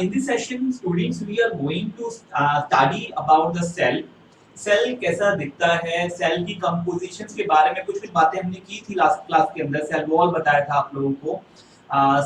In this session, students, we are going to study about the cell. Cell कैसा दिखता है, cell की compositions के बारे में कुछ बातें हमने की थी लास्ट क्लास के अंदर. सेल वॉल बताया था आप लोगों को.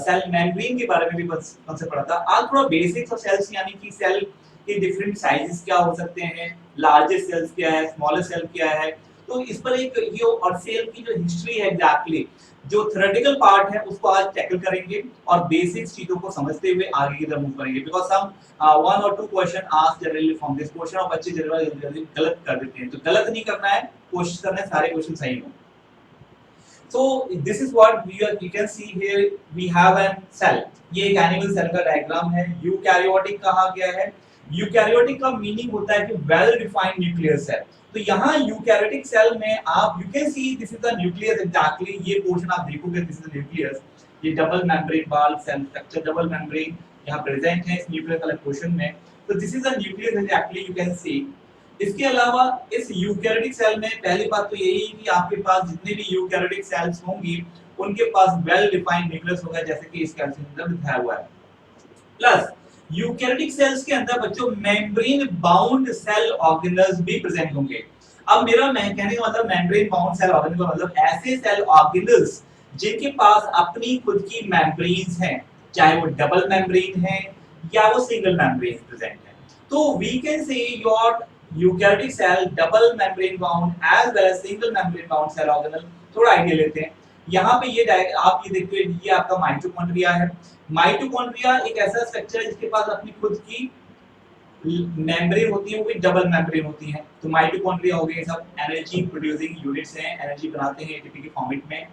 सेल मेम्ब्रेन के बारे में भी कॉन्सेप्ट पढ़ा था. आज थोड़ा बेसिक्स ऑफ सेल्स यानी कि सेल के डिफरेंट साइजेस क्या हो सकते हैं, लार्जेस्ट सेल्स क्या है, स्मॉलेस्ट सेल क्या है. तो इस पर एक ये और सेल की जो हिस्ट्री है एग्जैक्टली जो थ्योरेटिकल पार्ट है उसको आज टैकल करेंगे और बेसिक चीजों को समझते हुए आगे की तरफ मूव करेंगे. बिकॉज हम वन और two question asked generally from this question और बच्चे जनरली गलत कर देते हैं. तो गलत नहीं करना है, कोशिश करना है सारे क्वेश्चन सही हो. So this is what you can see here. We have a cell. ये एक एनिमल सेल का डायग्राम है. यूकैरियोटिक कहा गया है. यूकैरियोटिक का मीनिंग होता है कि वेल डिफाइंड न्यूक्लियर सेल. तो यहाँ यूकैरियोटिक सेल में आप you can see this is the nucleus exactly. ये पोर्शन आप देखोगे दिस इज द न्यूक्लियस. ये double membrane wall cell structure double membrane यहाँ प्रेजेंट है इस न्यूक्लियर कलर पोर्शन में. तो this is the nucleus exactly you can see. इसके अलावा इस यूकैरियोटिक सेल में पहली बात तो यही है कि आपके पास जितने भी यूकैरियोटिक सेल्स होंगी उनके पास वेल डिफाइंड न्यूक्लियस होगा जैसे कि इस कैल्शियम में दिखाया हुआ है. प्लस यूकैरियोटिक सेल्स के अंदर बच्चों मेम्ब्रेन बाउंड सेल ऑर्गेनल्स भी प्रेजेंट होंगे. अब मेरा कहने का मतलब मेम्ब्रेन बाउंड सेल ऑर्गेनल का मतलब ऐसे सेल ऑर्गेनल्स जिनके पास अपनी खुद की मेम्ब्रेन्स हैं, चाहे वो डबल मेम्ब्रेन है या वो सिंगल मेम्ब्रेन प्रेजेंट है. तो we can say your eukaryotic cell double membrane bound as well as single membrane bound cell organelle. थोड़ा आइडिया लेते हैं. यहाँ पे ये आप ये देखते हैं ये आपका माइटोकॉन्ड्रिया है. माइटोकॉन्ड्रिया एक ऐसा स्ट्रक्चर है जिसके पास अपनी खुद की मेम्ब्रेन होती है, वो भी डबल मेम्ब्रेन होती है. तो माइटोकॉन्ड्रिया हो गए सब एनर्जी प्रोड्यूसिंग यूनिट्स हैं, एनर्जी बनाते हैं एटीपी के फॉर्मेट में.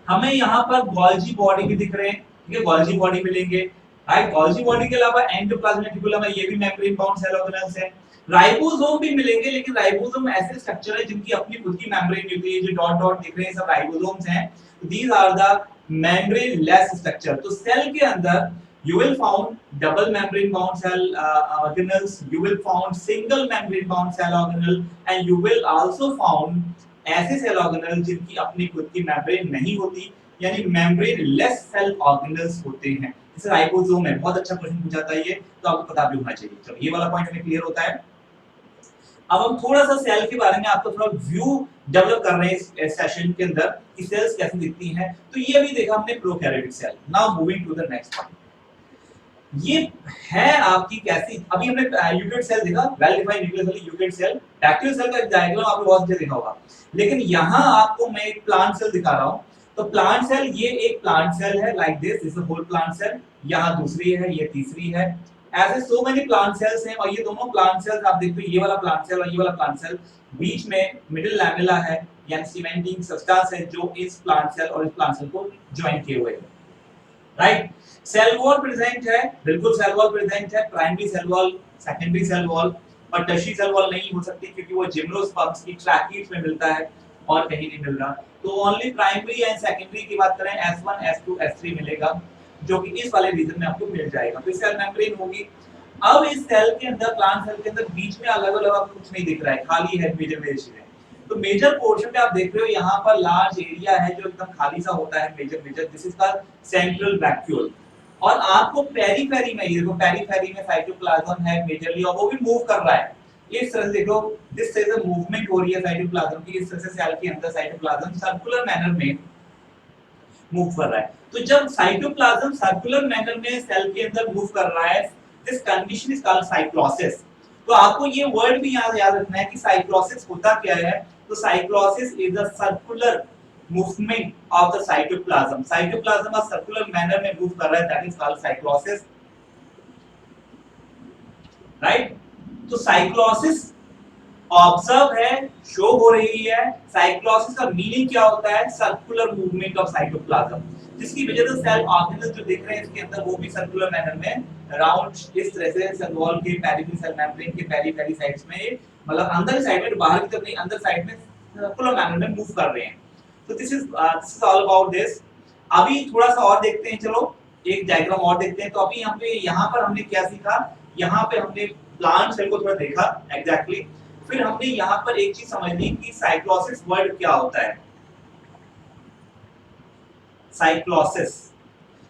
हमें यहाँ पर गोल्जी बॉडी भी दिख रहे हैं. ठीक है, गोल्जी बॉडी मिलेंगे. राइट, गोल्जी बॉडी के अलावा एंडोप्लाज्मिक रेटिकुलम है, ये भी मेम्ब्रेन बाउंड सेल ऑर्गेनल्स है. राइबोसोम भी मिलेंगे लेकिन राइबोसोम ऐसे स्ट्रक्चर है जिनकी अपनी खुद की मेम्ब्रेन होती है. जो डॉट डॉट दिख रहे हैं सब राइबोसोम्स हैं. These are the membrane less structure. तो सेल के अंदर you will found double membrane bound cell organelles, you will found single membrane bound cell organelle and you will also found ऐसे cell organelle जिनकी अपनी खुद की membrane नहीं होती यानी मेम्ब्रेन लेस सेल ऑर्गेनल्स होते हैं. जैसे राइबोसोम है. बहुत अच्छा क्वेश्चन पूछा था ये, तो आपको पता भी होना चाहिए. चलो ये वाला पॉइंट हमें क्लियर होता है. अब हम थोड़ा सा सेल के बारे में आपको थोड़ा व्यू डेवलप कर रहे हैं इस सेशन के अंदर कि सेल्स कैसे दिखती हैं. तो ये अभी देखा हमने prokaryotic cell. Now moving to the next point. ये है आपकी कैसी. अभी हमने यूकैरियोटिक सेल देखा, वेल डिफाइंड न्यूक्लियस वाली यूकैरियोटिक सेल. बैक्टीरियल सेल का डायग्राम आपने बहुत अच्छे देखा होगा. लेकिन यहाँ आपको मैं एक प्लांट सेल दिखा रहा हूँ. तो प्लांट सेल ये एक प्लांट सेल है like this. This is a whole plant cell. यहाँ दूसरी है, ये तीसरी है. ऐसे सो मेनी प्लांट सेल्स हैं और ये दोनों प्लांट सेल्स आप देखते हो, ये वाला प्लांट सेल और ये वाला प्लांट सेल, बीच में मिडिल लैमेला है यानी सीमेंटिंग सब्सटेंस है जो इस प्लांट सेल और इस प्लांट सेल को ज्वाइन किए हुए है. राइट, सेल वॉल प्रेजेंट है, बिल्कुल सेल वॉल प्रेजेंट है. Primary cell wall, secondary cell wall और टर्शियरी सेल वॉल नहीं हो सकती क्योंकि वो जिम्नोस्पर्म्स की ट्रैकीज में मिलता है और कहीं नहीं मिल रहा. तो ओनली प्राइमरी एंड सेकेंडरी की बात करें S1 S2 S3 मिलेगा जो कि इस वाले रीजन में आपको मिल जाएगा. तो सेल मेम्ब्रेन होगी. अब इस सेल के अंदर, प्लांट सेल के अंदर बीच में अलग-अलग आपको कुछ नहीं दिख रहा है, खाली है मेजर में. तो मेजर पोर्शन में आप देख रहे हो यहाँ पर लार्ज एरिया है जो एकदम खाली सा होता है. Measure this is the central vacuole. और आपको पेरीफेरी में, ये देखो पेरीफेरी में साइटोप्लाज्म है मेजरली और वो भी मूव कर रहा है. इस तरह से देखो, दिस इज अ मूवमेंट हो रही है साइटोप्लाज्म की. इस तरह से सेल के अंदर साइटोप्लाज्म सर्कुलर मैनर में मूव कर रहा है. तो जब साइटोप्लाज्म सर्कुलर मैनर में सेल के अंदर मूव कर रहा है, this condition is called cyclosis. तो आपको ये वर्ड भी याद रखना है कि साइक्लोसिस होता क्या है. तो cyclosis is a circular movement of the cytoplasm. Cytoplasm a circular manner में मूव कर रहा है, that is called cyclosis. Right, तो साइक्लोसिस ऑब्जर्व है, शो हो रही है. साइक्लोसिस का मीनिंग क्या होता है? सर्कुलर मूवमेंट ऑफ साइटोप्लाज्म, जिसकी वजह से सेल ऑर्गेनल्स जो दिख रहे हैं इसके अंदर वो भी सर्कुलर मैनर में राउंड इस तरह से सेल वॉल के पेरिफेरी सेल मेम्ब्रेन के पेरिफेरी साइड्स में, मतलब अंदर साइड में, बाहर की तरफ नहीं, अंदर साइड में सर्कुलर मैनर में मूव कर रहे हैं. तो this is all about this. अभी थोड़ा सा और देखते हैं. चलो एक डायग्राम और देखते हैं. तो अभी यहाँ पर हमने क्या सीखा? यहाँ पे हमने प्लांट सेल को थोड़ा देखा एग्जैक्टली. फिर हमने यहाँ पर एक चीज समझ ली कि साइक्लोसिस वर्ड क्या होता है. साइक्लोसिस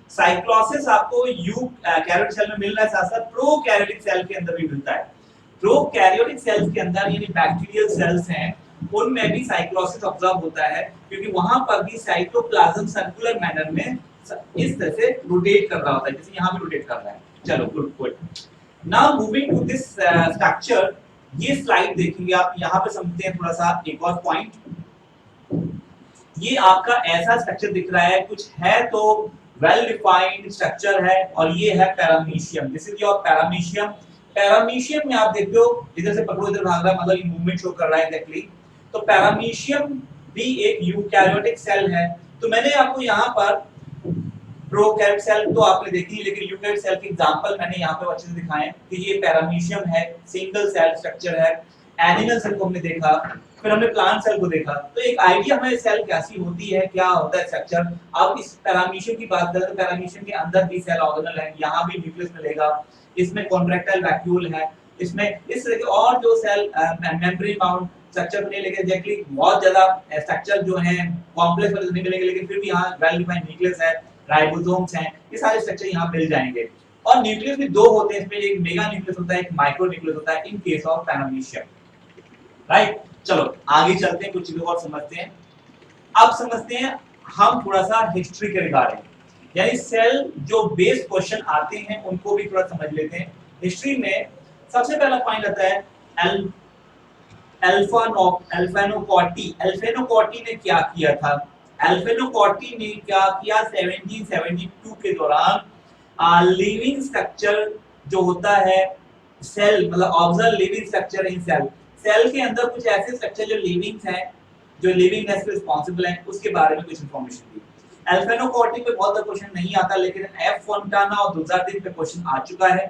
साइक्लोसिस आपको यूकैरियोटिक सेल में मिल रहा है, साथ साथ प्रोकैरियोटिक सेल के अंदर भी मिलता है। प्रोकैरियोटिक सेल्स के अंदर यानी बैक्टीरियल सेल्स हैं, उनमें भी साइक्लोसिस ऑब्जर्व होता है, क्योंकि वहां पर भी साइटोप्लाज्म सर्कुलर मैनर में इस तरह से रोटेट कर रहा होता है, जैसे यहाँ भी रोटेट कर रहा है। चलो good good. Now moving to this structure, ये स्लाइड देखेंगे आप, यहाँ पे समझते हैं थोड़ा सा एक और पॉइंट। ये आपका ऐसा स्ट्रक्चर दिख रहा है, कुछ है तो वेल डिफाइंड स्ट्रक्चर है, और ये है paramecium. This is your paramecium. Paramecium में आप देखते हो इधर से पकड़ो इधर भाग रहा है, मतलब ये मूवमेंट शो कर रहा है एग्जैक्टली। तो पैरामीशियम भी एक यूकैरियोटिक सेल है। तो मैंने आपको यहाँ पर प्रोकैरियोटिक सेल तो आपने देखी, लेकिन यूकैरियोटिक सेल के एग्जांपल मैंने यहाँ पे अच्छे से दिखाए हैं कि ये पैरामीशियम है, सिंगल सेल स्ट्रक्चर है। एनिमल सेल को हमने देखा, फिर हमने प्लांट सेल को देखा, तो एक आइडिया हमें सेल कैसी होती है, क्या होता है स्ट्रक्चर। अब इस पैरामीशियम की बात करें तो पैरामीशियम के अंदर भी सेल ऑर्गेनल है, यहाँ भी न्यूक्लियस मिलेगा, इसमें कॉन्ट्रैक्टाइल वैक्यूल है, इसमें इस तरह के और जो सेल मेम्ब्रेन बाउंड स्ट्रक्चर बने, लेकिन एग्जैक्टली बहुत ज्यादा स्ट्रक्चर जो है कॉम्प्लेक्स वाले नहीं मिलेंगे, लेकिन फिर भी यहाँ वेल डिफाइंड न्यूक्लियस है, राइबोसोम्स हैं, ये सारे स्ट्रक्चर यहाँ मिल जाएंगे। और न्यूक्लियस भी दो होते हैं, इसमें एक मेगा न्यूक्लियस होता है, एक माइक्रो न्यूक्लियस होता है in case of paramecium, right. चलो आगे चलते हैं, कुछ चीजों को और समझते हैं। अब समझते हैं हम थोड़ा सा हिस्ट्री के रिगार्डिंग, यानी सेल जो बेस क्वेश्चन आते हैं उनको भी थोड़ा समझ लेते हैं। हिस्ट्री में सबसे पहला पॉइंट आता है अल्फानोकॉटी। अल्फानोकॉटी ने क्या किया था? अल्फानोकॉटी ने क्या किया 1772 के दौरान लिविंग स्ट्रक्चर जो होता है सेल, मतलब observe living structure in cell, cell के अंदर कुछ ऐसे स्ट्रक्चर जो लिविंग हैं, जो लिविंगनेस के रिस्पांसिबल हैं, उसके बारे में कुछ इंफॉर्मेशन दी। अल्फानोकॉटी पे बहुत क्वेश्चन नहीं आता, लेकिन एफ फोंटाना और दुजार्डिन पे क्वेश्चन आ चुका है।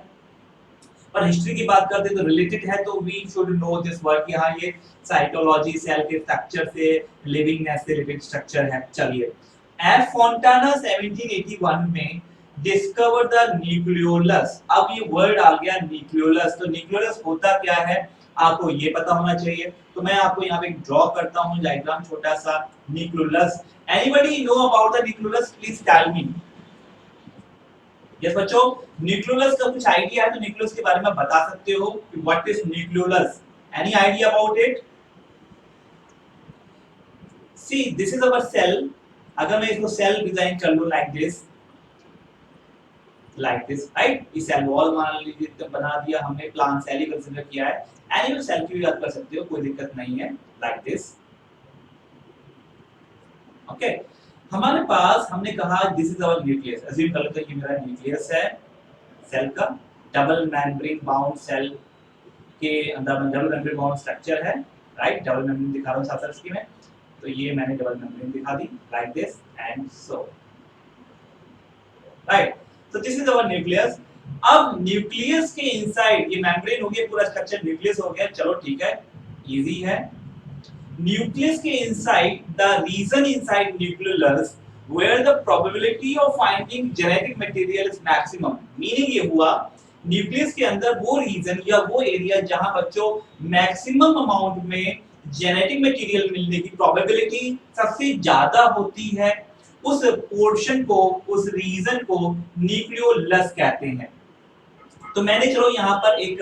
पर हिस्ट्री की बात करते हैं तो रिलेटेड है, तो we should know this word कि हाँ ये साइटोलॉजी, सेल के स्ट्रक्चर से, लिविंगनेस से रिलेटेड स्ट्रक्चर है। चलिए, एफ फोंटाना 1781 में डिस्कवर द न्यूक्लियोलस। अब ये वर्ड आ गया न्यूक्लियोलस, तो न्यूक्लियोलस होता क्या है आपको ये पता होना चाहिए। तो मैं आपको यहाँ पे ड्रॉ करता हूँ डायग्राम छोटा सा, nucleolus. Anybody know about the nucleolus, please tell me. Yes बच्चों, न्यूक्लियोलस का कुछ आइडिया है तो न्यूक्लियोलस के बारे में बता सकते हो कि what is nucleolus? Any idea about it? See this is our cell. अगर मैं इसको सेल डिजाइन कर लूं लाइक दिस, राइट, इस सेल वॉल मान लीजिए बना दिया हमने, प्लांट सेल ही कंसीडर किया है, एनिमल सेल की भी बात कर सकते हो, कोई दिक्कत नहीं है, लाइक दिस। ओके, हमारे पास हमने कहा this is our nucleus. Assume कर लेते हैं कि मेरा न्यूक्लियस है सेल का, डबल मेम्ब्रेन बाउंड सेल के अंदर में डबल मेम्ब्रेन बाउंड स्ट्रक्चर है, राइट। डबल मेम्ब्रेन दिखा रहा हूं साथ साथ में, तो ये मैंने डबल मेम्ब्रेन दिखा दी like this and so, right. So this is our nucleus। अब न्यूक्लियस के इनसाइड, ये मेम्ब्रेन हो गया, पूरा स्ट्रक्चर न्यूक्लियस हो गया, चलो ठीक है, इजी है। न्यूक्लियस के inside, the region inside nucleolus where the probability of finding genetic material is maximum। Meaning ये हुआ न्यूक्लियस के अंदर वो रीजन या वो एरिया जहां बच्चों मैक्सिमम अमाउंट में जेनेटिक मटेरियल मिलने की प्रोबेबिलिटी सबसे ज्यादा होती है, उस पोर्शन को, उस रीजन को न्यूक्लियोलस कहते हैं। तो मैंने चलो यहाँ पर एक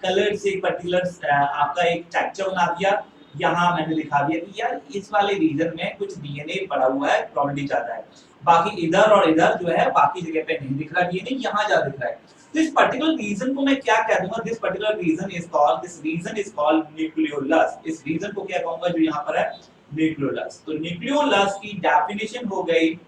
कलर से पर्टिकुलर आपका एक स्ट्रक्चर बना दिया, यहाँ मैंने दिखा दिया कि यार इस वाले रीजन में कुछ डीएनए पड़ा हुआ है, प्रोबेबिलिटी ज्यादा है, बाकी इधर और इधर जो है बाकी जगह पे नहीं दिख रहा डीएनए, यहाँ ज्यादा दिख रहा है। तो इस पर्टिकुलर रीजन को मैं क्या कह दूंगा, this particular region is called, this region is called nucleolus. इस रीजन को क्या कहूंगा जो यहाँ पर है न्यूक्लियोलस। तो न्यूक्लियोलस की डेफिनेशन हो गई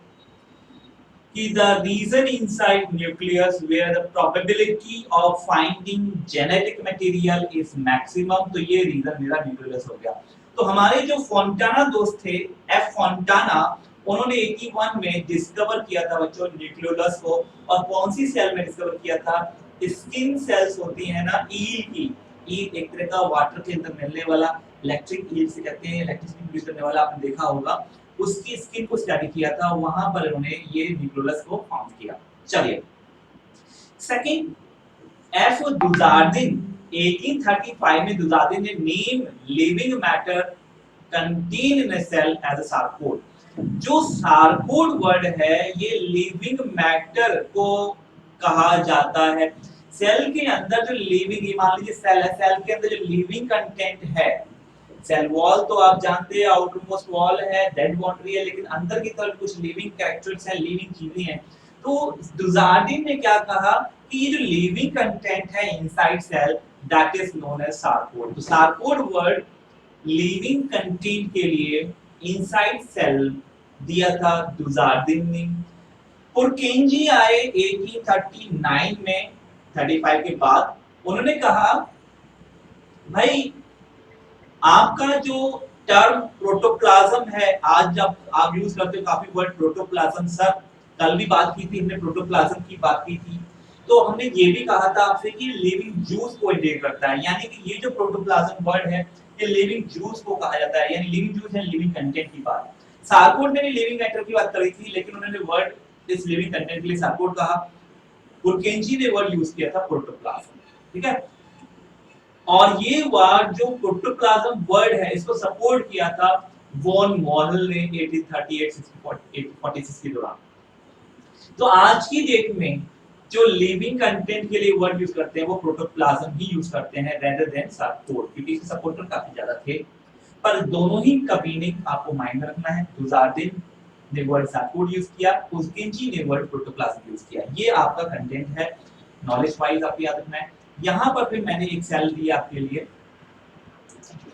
कि the region inside nucleus where the probability of finding genetic material is maximum, तो ये रीजन मेरा न्यूक्लियोलस हो गया। तो हमारे जो फोंटाना दोस्त थे, एफ फोंटाना, उन्होंने 81 में डिस्कवर किया था बच्चों न्यूक्लियोलस को, और कौन सी सेल में डिस्कवर किया था? स्किन सेल्स होती है ना ईल की, ईल एक तरह का वाटर के अंदर मिलने वाला, इलेक्ट्रिक ईल से कहते हैं, इलेक्ट्रिसिटी प्रोड्यूस करने वाला, आपने देखा होगा, उसकी स्किन को स्टडी किया था, वहां पर उन्होंने ये न्यूक्लियोलस को फाउंड किया। चलिए, सेकंड, एफ दुजार्डिन 1835 में दुजार्डिन ने name living matter contain in a cell as a sarcode. जो सार्कोड वर्ड है ये लिविंग मैटर को कहा जाता है। सेल के अंदर जो लिविंग, मान लीजिए सेल है, सेल के अंदर जो लिविंग कंटेंट है, सेल वॉल तो आप जानते हैं आउटर मोस्ट वॉल है, डेड बाउंड्री है, लेकिन अंदर की तरफ कुछ लिविंग कैरेक्टर्स हैं, लिविंग चीजें हैं। तो दुजार्डिन ने क्या कहा कि ये जो लिविंग कंटेंट है inside cell that is known as sarcode. तो सार्कोड वर्ड लिविंग कंटेंट के लिए इनसाइड सेल दिया था दुजार्डिन ने। पुरकेंजी आए 1839 में, 35 के बाद। उन्होंने कहा भाई आपका जो टर्म प्रोटोप्लाज्म है, आज जब आप यूज करते हो काफी वर्ड प्रोटोप्लाज्म, सर कल भी बात की थी हमने, प्रोटोप्लाज्म की बात की थी। तो हमने ये भी कहा था आपसे कि लिविंग जूस को इंडिकेट करता है, यानी कि ये जो प्रोटोप्लाज्म वर्ड है ये लिविंग जूस को कहा जाता है, यानी लिविंग जूस है लिविंग कंटेंट की बात। सार्कोड ने भी लिविंग मैटर की बात करी थी, लेकिन उन्होंने वर्ड इस लिविंग कंटेंट के लिए सार्कोड कहा। पुरकेंजी ने वर्ड यूज किया था प्रोटोप्लाज्म, ठीक है। और ये वर्ड जो प्रोटोप्लाज्म वर्ड है इसको सपोर्ट किया था वॉन मॉडल ने 1838-46 के दौरान। तो आज की डेट में जो लिविंग कंटेंट के लिए वर्ड यूज करते हैं वो प्रोटोप्लाज्म ही यूज करते हैं रेदर देन सार्कोड, क्योंकि इसके सपोर्टर काफी ज्यादा थे। पर दोनों ही का मीनिंग आपको माइंड में रखना है। दुजार्डिन ने वर्ड सार्कोड यूज किया, पुरकेंजी ने वर्ड प्रोटोप्लाज्म यूज किया। ये आपका कंटेंट है, नॉलेज वाइज आपको याद रखना है। यहाँ पर फिर मैंने एक सेल दिया आपके लिए,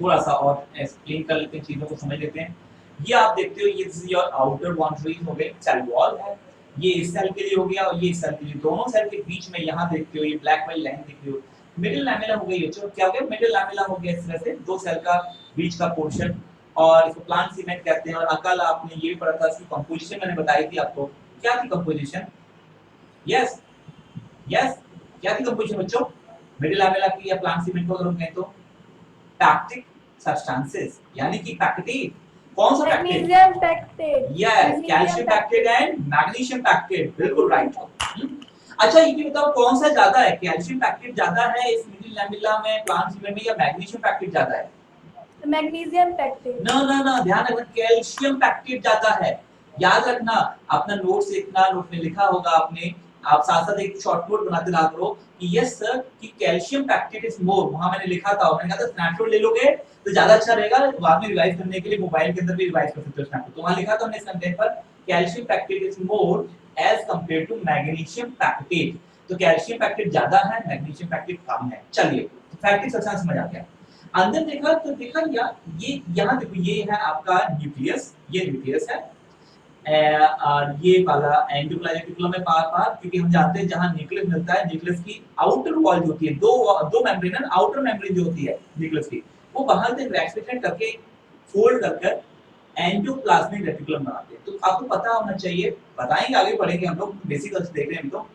थोड़ा सा और एक्सप्लेन कर लेते हैं, चीजों को समझ लेते हैं। ये आप देखते हो, ये this is your outer boundary हो गई, सेल वॉल है। ये इस सेल के लिए हो गया और ये इस सेल के लिए, दोनों सेल के बीच में यहाँ देखते हो ये ब्लैक वाली लाइन दिख रही हो, मिडिल लैमेला हो गई है। चलो क्या हो गया, मिडिल लैमेला हो गया इस तरह से, दो सेल का बीच का पोर्शन, और इसको प्लांट सीमेंट कहते हैं। और अकल आपने ये भी पढ़ा था, इसकी कंपोजिशन मैंने बताई थी आपको, क्या थी कंपोजिशन? यस यस, क्या थी कंपोजिशन बच्चों मिडिल लैमेला की या प्लांट सीमेंट को अगर हम कहें तो? पैक्टिक सब्सटेंसेस, यानी कि पैक्टेट। कौन सा pectate? Magnesium pectate. Yes, calcium pectate and magnesium pectate, बिल्कुल राइट। अच्छा ये बताओ कौन सा ज्यादा है, कैल्शियम पैक्टेट ज्यादा है इस मिडिल लैमेला में, प्लांट सीमेंट में, या मैग्नीशियम पैक्टेट ज्यादा है? Magnesium pectate. ना ना ना, ध्यान रखना, कैल्शियम पैक्टेट ज्यादा है। याद रखना, अपना नोट्स लिखना, नोट में लिखा होगा आपने, आप साथ साथ एक शॉर्ट नोट बनाते रहा करो कि यस सर कि कैल्शियम पैक्टेट इज मोर, वहां मैंने लिखा था, मैंने कहा था स्नैपशॉट ले लोगे तो ज्यादा अच्छा रहेगा, बाद में रिवाइज करने के लिए मोबाइल के अंदर भी रिवाइज कर सकते हो स्नैपशॉट। तो वहां लिखा था हमने इस कंटेंट पर, calcium pectate is more as compare to magnesium pectate. तो कैल्शियम पैक्टेट ज्यादा है, मैग्नीशियम पैक्टेट कम है। चलिए पैक्टेट सबसे समझ आ गया। अंदर देखा तो देखा या ये यहाँ देखो, ये है आपका न्यूक्लियस, ये न्यूक्लियस है, और ये वाला एंडोप्लाज्मिक रेटिकुलम है पार पार, क्योंकि हम जानते हैं जहां न्यूक्लियस मिलता है, न्यूक्लियस की आउटर वॉल जो होती है, दो मेम्ब्रेन है, आउटर मेम्ब्रेन जो होती है न्यूक्लियस की, वो बाहर से रेस्ट्रिक्टेड करके फोल्ड कर एंडोप्लाज्मिक रेटिकुलम बनाते हैं। तो आपको पता होना चाहिए, बताएंगे आगे पढ़ेंगे हम लोग, बेसिकल्स देख रहे हैं तो।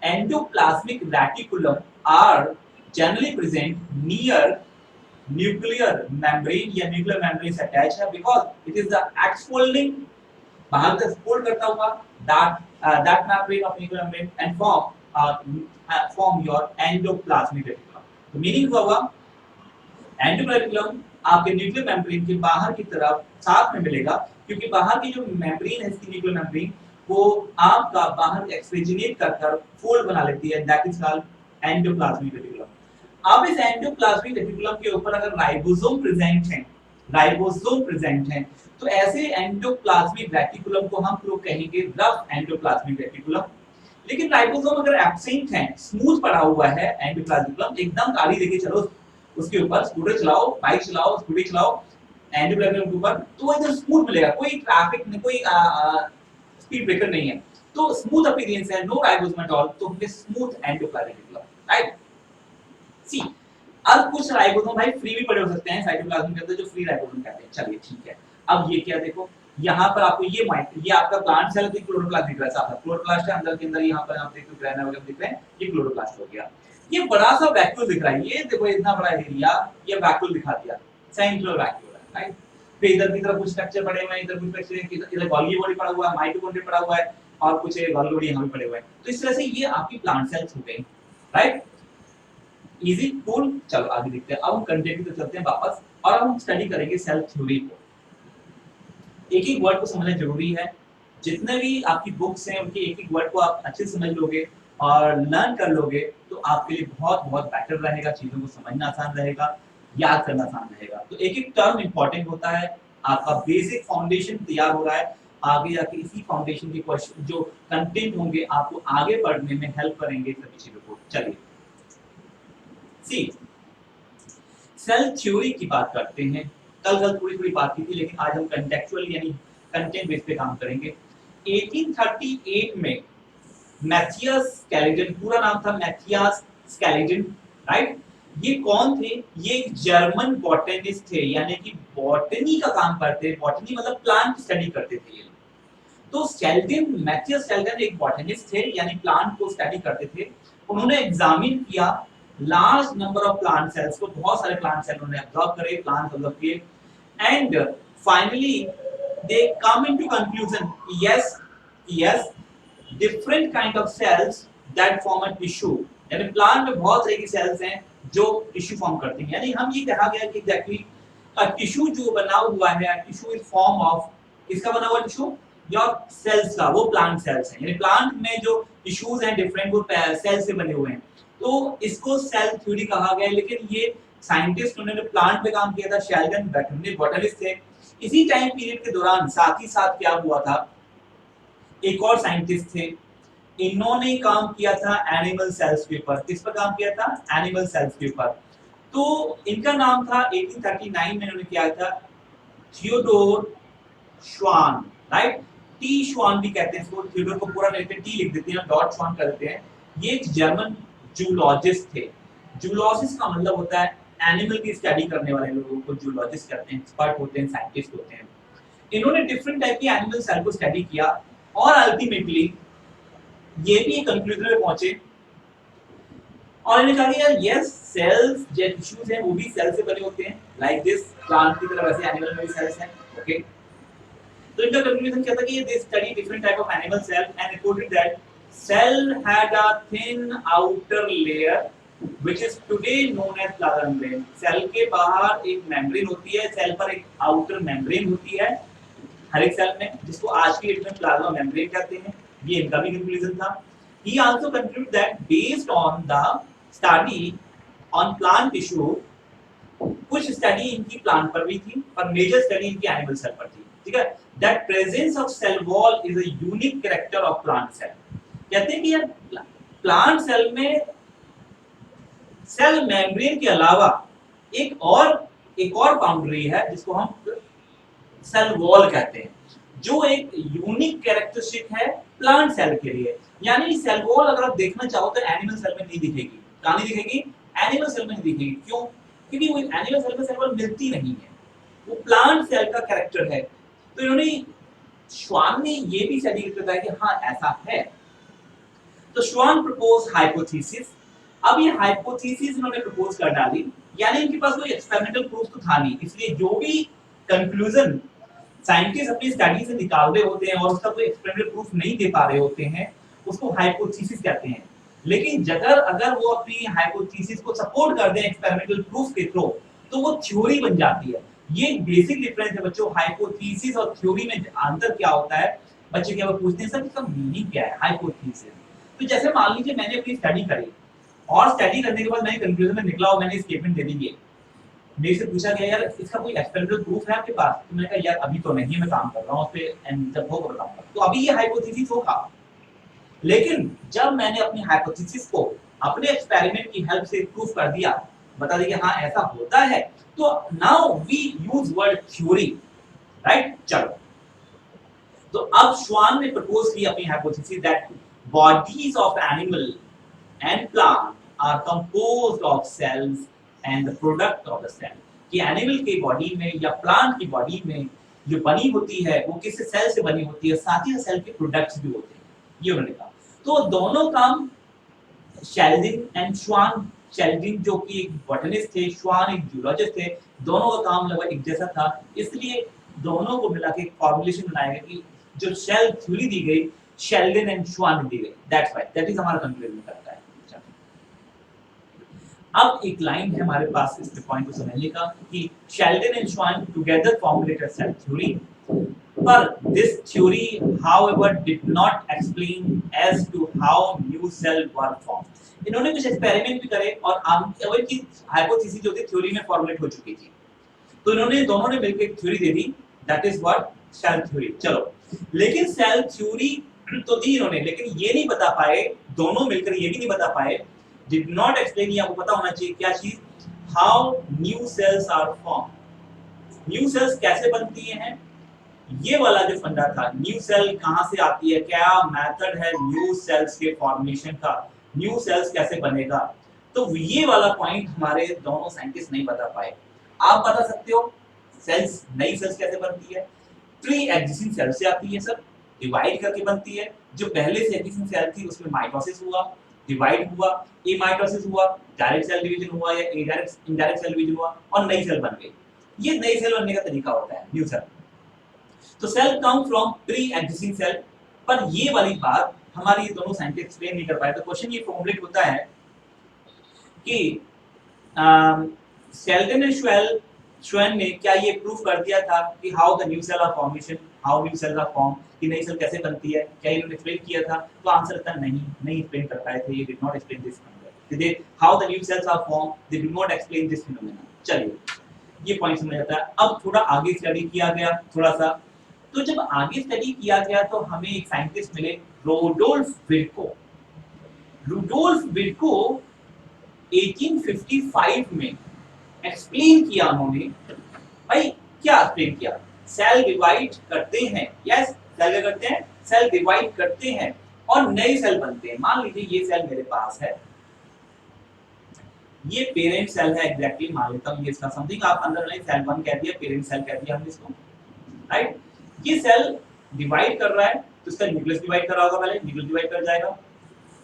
Endoplasmic reticulum are generally present near nuclear membrane या nuclear membrane से attached है, because it is the exfolding, बाहर से फोल्ड करता हुआ that membrane of nuclear membrane and form your endoplasmic reticulum। तो मीनिंग हुआ एंडोप्लाज्मिक रेटिकुलम आपके न्यूक्लियर मेम्ब्रेन के बाहर की तरफ साथ में मिलेगा, क्योंकि बाहर की जो मेम्ब्रेन है इसकी न्यूक्लियर मेम्ब्रेन वो आपका बाहर एक्सपेजिनेट कर फोल्ड बना लेती है, that is called endoplasmic reticulum. अब इस एंडोप्लाज्मिक रेटिकुलम के ऊपर अगर राइबोसोम प्रेजेंट है तो ऐसे एंडोप्लाज्मिक रेटिकुलम को हम लोग कहेंगे रफ एंडोप्लाज्मिक रेटिकुलम। लेकिन राइबोसोम अगर एब्सेंट है, स्मूथ पड़ा हुआ है एंडोप्लाज्मिक, एकदम गाड़ी लेके चलो उसके ऊपर, स्कूटर चलाओ, बाइक चलाओ, स्कूटी चलाओ एंडोप्लाज्मिक के ऊपर, तो वो एकदम स्मूथ मिलेगा, कोई ट्रैफिक नहीं, कोई स्पीड ब्रेकर नहीं है, तो स्मूथ अपीयरेंस है, नो राइबोसोम एट ऑल, तो हमने स्मूथ एंडोप्लाज्मिक रेटिकुलम, राइट। सी अब कुछ राइबोसोम भाई फ्री भी पड़े हो सकते हैं साइटोप्लाज्म के अंदर, जो फ्री राइबोसोम कहते हैं। चलिए ठीक है, अब ये क्या देखो, यहाँ पर आपको ये आपका प्लांट सेल की क्लोरोप्लास्ट दिख रहा है, क्लोरोप्लास्ट है अंदर के अंदर, यहाँ पर आप देखो ग्रेना वगैरह दिख रहे हैं, ये क्लोरोप्लास्ट हो गया। ये बड़ा सा वैक्यूल दिख रहा है, ये देखो इतना बड़ा एरिया, ये वैक्यूल दिखा दिया, सेंट्रल वैक्यूल है, राइट। फिर इधर की तरफ कुछ स्ट्रक्चर पड़े हुए हैं, इधर कुछ स्ट्रक्चर, इधर गोल्गी बॉडी पड़ा हुआ है, माइटोकॉन्ड्रिया पड़ा हुआ है, और कुछ गोल्गी बॉडी यहाँ भी पड़े हुए हैं। तो इस तरह से ये आपकी प्लांट सेल्स हो गई, राइट। Easy cool. चलो आगे देखते हैं, अब हम कंटेंट की तरफ चलते हैं वापस, और हम स्टडी करेंगे सेल थ्योरी को। एक एक वर्ड को समझना जरूरी है। जितने भी आपकी बुक्स हैं उनके एक एक वर्ड को आप अच्छे से समझ लोगे और लर्न कर लोगे तो आपके लिए बहुत बहुत बेटर रहेगा, चीज़ों को समझना आसान रहेगा, याद करना आसान रहेगा। तो एक एक टर्म इंपॉर्टेंट होता है, आपका बेसिक फाउंडेशन तैयार हो रहा है, आगे जाके इसी फाउंडेशन के क्वेश्चन जो कंटेंट होंगे आपको आगे बढ़ने में हेल्प करेंगे सभी चीज़ों को। चलिए सी सेल थ्योरी की बात करते हैं। कल थोड़ी थोड़ी बात की थी, लेकिन आज हम कंटेक्चुअल यानी कंटेंट बेस पे काम करेंगे। 1838 में मैथियस स्केलेटन, पूरा नाम था मैथियस स्केलेटन, राइट? ये कौन थे? ये एक जर्मन बॉटनिस्ट थे, यानी कि बॉटनी का काम करते, बॉटनी मतलब प्लांट स्टडी करते थे ये। तो स्केलेटन, मैथियस स्केलेटन एक बॉटनिस्ट थे, यानी प्लांट को स्टडी करते थे। उन्होंने एग्जामिन किया large number of plant cells को, बहुत सारे प्लांट सेल उन्होंने ऑब्जर्व करे, प्लांट ऑब्जर्व किए, and finally they come into conclusion yes different kind of cells that form a tissue, यानी प्लांट में बहुत तरह की सेल्स हैं जो टिश्यू फॉर्म करती हैं। यानी हम ये कहा गया कि एग्जैक्टली टिश्यू जो बना हुआ है, टिश्यू इज फॉर्म ऑफ, किसका बना हुआ टिश्यू? योर सेल्स का, वो प्लांट सेल्स हैं। यानी प्लांट में जो टिश्यूज हैं डिफरेंट, वो सेल से बने हुए हैं, तो इसको सेल थ्योरी कहा गया है। लेकिन ये साइंटिस्ट उन्होंने प्लांट पे काम किया था, शेल्डन बैटमनी बॉटनिस्ट थे। इसी टाइम पीरियड के दौरान साथ ही साथ क्या हुआ था, एक और साइंटिस्ट थे, इन्होंने काम किया था एनिमल सेल्स के ऊपर। किस पर काम किया था? एनिमल सेल्स के ऊपर। तो इनका नाम था 1839 में इन्होंने किया था थियोडोर श्वान, राइट? टी श्वान भी कहते हैं इसको, थियोडोर को पूरा लेते हैं, टी लिख देते हैं, डॉट श्वान कर देते हैं। ये एक जर्मन जूलॉजिस्ट थे। जूलॉजिस्ट का मतलब होता है एनिमल की स्टडी करने वाले लोगों को जूलॉजिस्ट कहते हैं, एक्सपर्ट होते हैं, साइंटिस्ट होते हैं। इन्होंने डिफरेंट टाइप की एनिमल सेल को स्टडी किया और अल्टीमेटली ये भी एक कंक्लूजन में पहुंचे और इन्होंने कहा कि यार यस, सेल्स जो टिश्यूज हैं वो भी सेल से बने होते हैं, लाइक दिस प्लांट की तरह वैसे एनिमल में भी सेल्स हैं। ओके, तो इनका कंक्लूजन क्या था कि they study different type of animal cell and reported that cell had a thin outer layer which is today known as plasma membrane. Cell के बाहर एक मेम्ब्रेन होती है, सेल पर एक आउटर मेम्ब्रेन होती है हर एक सेल में, जिसको आज की डेट में प्लाज्मा मेम्ब्रेन कहते हैं। ये इनका भी कंक्लूजन था। He also concluded that based on the study on plant tissue, कुछ स्टडी इनकी प्लांट पर भी थी पर मेजर स्टडी इनकी एनिमल सेल पर थी, ठीक है? That presence of cell wall is a unique character of plant cell। कहते हैं कि यार प्लांट सेल में सेल मेम्ब्रेन के अलावा एक और बाउंड्री है जिसको हम सेल वॉल कहते हैं, जो एक यूनिक कैरेक्टरिस्टिक है प्लांट सेल के लिए। यानी सेल वॉल अगर आप देखना चाहो तो एनिमल सेल में नहीं दिखेगी। कहां नहीं दिखेगी? एनिमल सेल में नहीं दिखेगी। क्यों? क्योंकि वो एनिमल सेल में सेल वॉल मिलती नहीं है, वो प्लांट सेल का कैरेक्टर है। तो इन्होंने, श्वान ने ये भी स्टडी करके बताया कि हाँ ऐसा है। तो श्वान प्रपोज हाइपोथेसिस। अब ये हाइपोथेसिस इन्होंने प्रपोज कर डाली, यानी इनके पास कोई एक्सपेरिमेंटल प्रूफ तो था नहीं, इसलिए जो भी कंक्लूजन साइंटिस्ट अपनी स्टडी से निकाल रहे होते हैं और उसका कोई एक्सपेरिमेंटल प्रूफ नहीं दे पा रहे होते हैं, उसको हाइपोथेसिस कहते हैं। लेकिन अगर वो अपनी हाइपोथेसिस को सपोर्ट कर दें एक्सपेरिमेंटल प्रूफ के थ्रू, तो वो थ्योरी बन जाती है। ये बेसिक डिफरेंस है बच्चों, हाइपोथेसिस और थ्योरी में अंतर क्या होता है। बच्चे क्या पूछते हैं सर इसका मीनिंग क्या है हाइपोथेसिस? तो जैसे मान लीजिए मैंने अपनी स्टडी करी और स्टडी करने के बाद मैंने कंक्लूजन में निकला और मैंने स्टेटमेंट दे दी, मेरे से पूछा गया यार इसका कोई एक्सपेरिमेंटल प्रूफ है आपके पास? तो मैंने कहा यार अभी तो नहीं है, मैं काम कर रहा हूं उस पे एंड जब होगा बताऊंगा। तो अभी ये हाइपोथेसिस होगा। लेकिन जब मैंने अपनी हाइपोथेसिस को अपने एक्सपेरिमेंट की हेल्प से प्रूफ कर दिया, बता दिया कि हाँ ऐसा होता है, तो now we use word theory, right? चलो, तो अब श्वान ने प्रपोज की अपनी hypothesis that bodies of animal and plant are composed of cells and the product of the cell. कि एनिमल के बॉडी में या प्लांट की बॉडी में जो बनी होती है वो किस सेल से बनी होती है, साथ ही सेल के प्रोडक्ट्स भी होते हैं, ये उन्होंने कहा। तो दोनों काम शेल्डिन एंड श्वान, शेल्डिन जो कि एक बॉटनिस्ट थे, श्वान एक जूलॉजिस्ट थे, दोनों का काम लगभग एक जैसा था, इसलिए दोनों को मिला के एक फॉर्मुलेशन बनाया गया कि जो सेल थ्योरी दी गई शेल्डिन एंड श्वान दी गई। दैट्स व्हाई दैट इज हमारा कंक्लूजन करता है। अब एक लाइन है हमारे पास इस पॉइंट को समझने का कि शेल्डन एंड श्वान टुगेदर फॉर्मुलेटेड सेल थ्योरी पर this theory however did not explain as to how new cell were formed। इन्होंने कुछ एक्सपेरिमेंट भी करे और अवर की हाइपोथेसिस जो थी थ्योरी में फॉर्मुलेट हो चुकी थी, तो इन्होंने दोनों ने मिलकर एक थ्योरी दे दी, that is what cell theory. चलो, लेकिन सेल थ्योरी तो दी इन्होंने, लेकिन ये नहीं बता पाए, दोनों मिलकर ये भी नहीं बता पाए, डिड नॉट एक्सप्लेन, ये आपको पता होना चाहिए क्या चीज, how new cells are form. New cells कैसे बनती हैं, ये वाला जो फंडा था, न्यू सेल कहां से आती है, क्या मेथड है न्यू सेल्स के फॉर्मेशन का, न्यू सेल्स कैसे बनेगा, तो ये वाला पॉइंट हमारे दोनों साइंटिस्ट नहीं बता पाए। आप बता सकते हो सेल्स, नई सेल्स कैसे बनती है, प्री एग्जिस्टिंग सेल से आती है सर, डिवाइड करके बनती है, जो पहले से एग्जिस्टिंग सेल थी उसमें माइटोसिस हुआ, डिवाइड हुआ, ए माइटोसिस हुआ, डायरेक्ट सेल डिवीजन हुआ या इनडायरेक्ट सेल डिवीजन हुआ और नई सेल बन गई। ये नई सेल बनने का तरीका होता है न्यू सेल। तो cell come from pre existing cell, पर ये वाली बात हमारी ये दोनों साइंटिस्ट एक्सप्लेन नहीं कर पाए। तो क्वेश्चन ये फॉर्मुलेट होता है कि शेल्डन एंड श्वेन ने क्या ये प्रूफ कर दिया था कि how the new cell are formation, how new cells are form, कि नई सेल कैसे बनती है, क्या इन्होंने एक्सप्लेन किया था, तो आंसर था नहीं एक्सप्लेन कर पाए थे, ये did not explain this phenomena, they how the new cells are form, they did not explain this phenomena. चलिए, ये पॉइंट समझ आता है। अब थोड़ा आगे स्टडी किया गया थोड़ा सा, तो जब आगे स्टडी किया गया तो हमें एक साइंटिस्ट मिले, रुडोल्फ विर्को। रुडोल्फ विर्को 1855 में एक्सप्लेन किया उन्होंने, भाई क्या एक्सप्लेन किया, सेल डिवाइड करते हैं, यस सेल क्या करते हैं, सेल डिवाइड करते हैं और नए सेल बनते हैं। मान लीजिए ये सेल मेरे पास है, ये पेरेंट सेल है, एग्जैक्टली मान लेता हूं ये इसका समथिंग, आप अंदर नहीं सेल 1 कह दिया, पेरेंट सेल कह दिया हमने इसको, राइट। ये सेल डिवाइड कर रहा है तो इसका न्यूक्लियस डिवाइड कर रहा होगा, पहले न्यूक्लियस डिवाइड कर जाएगा,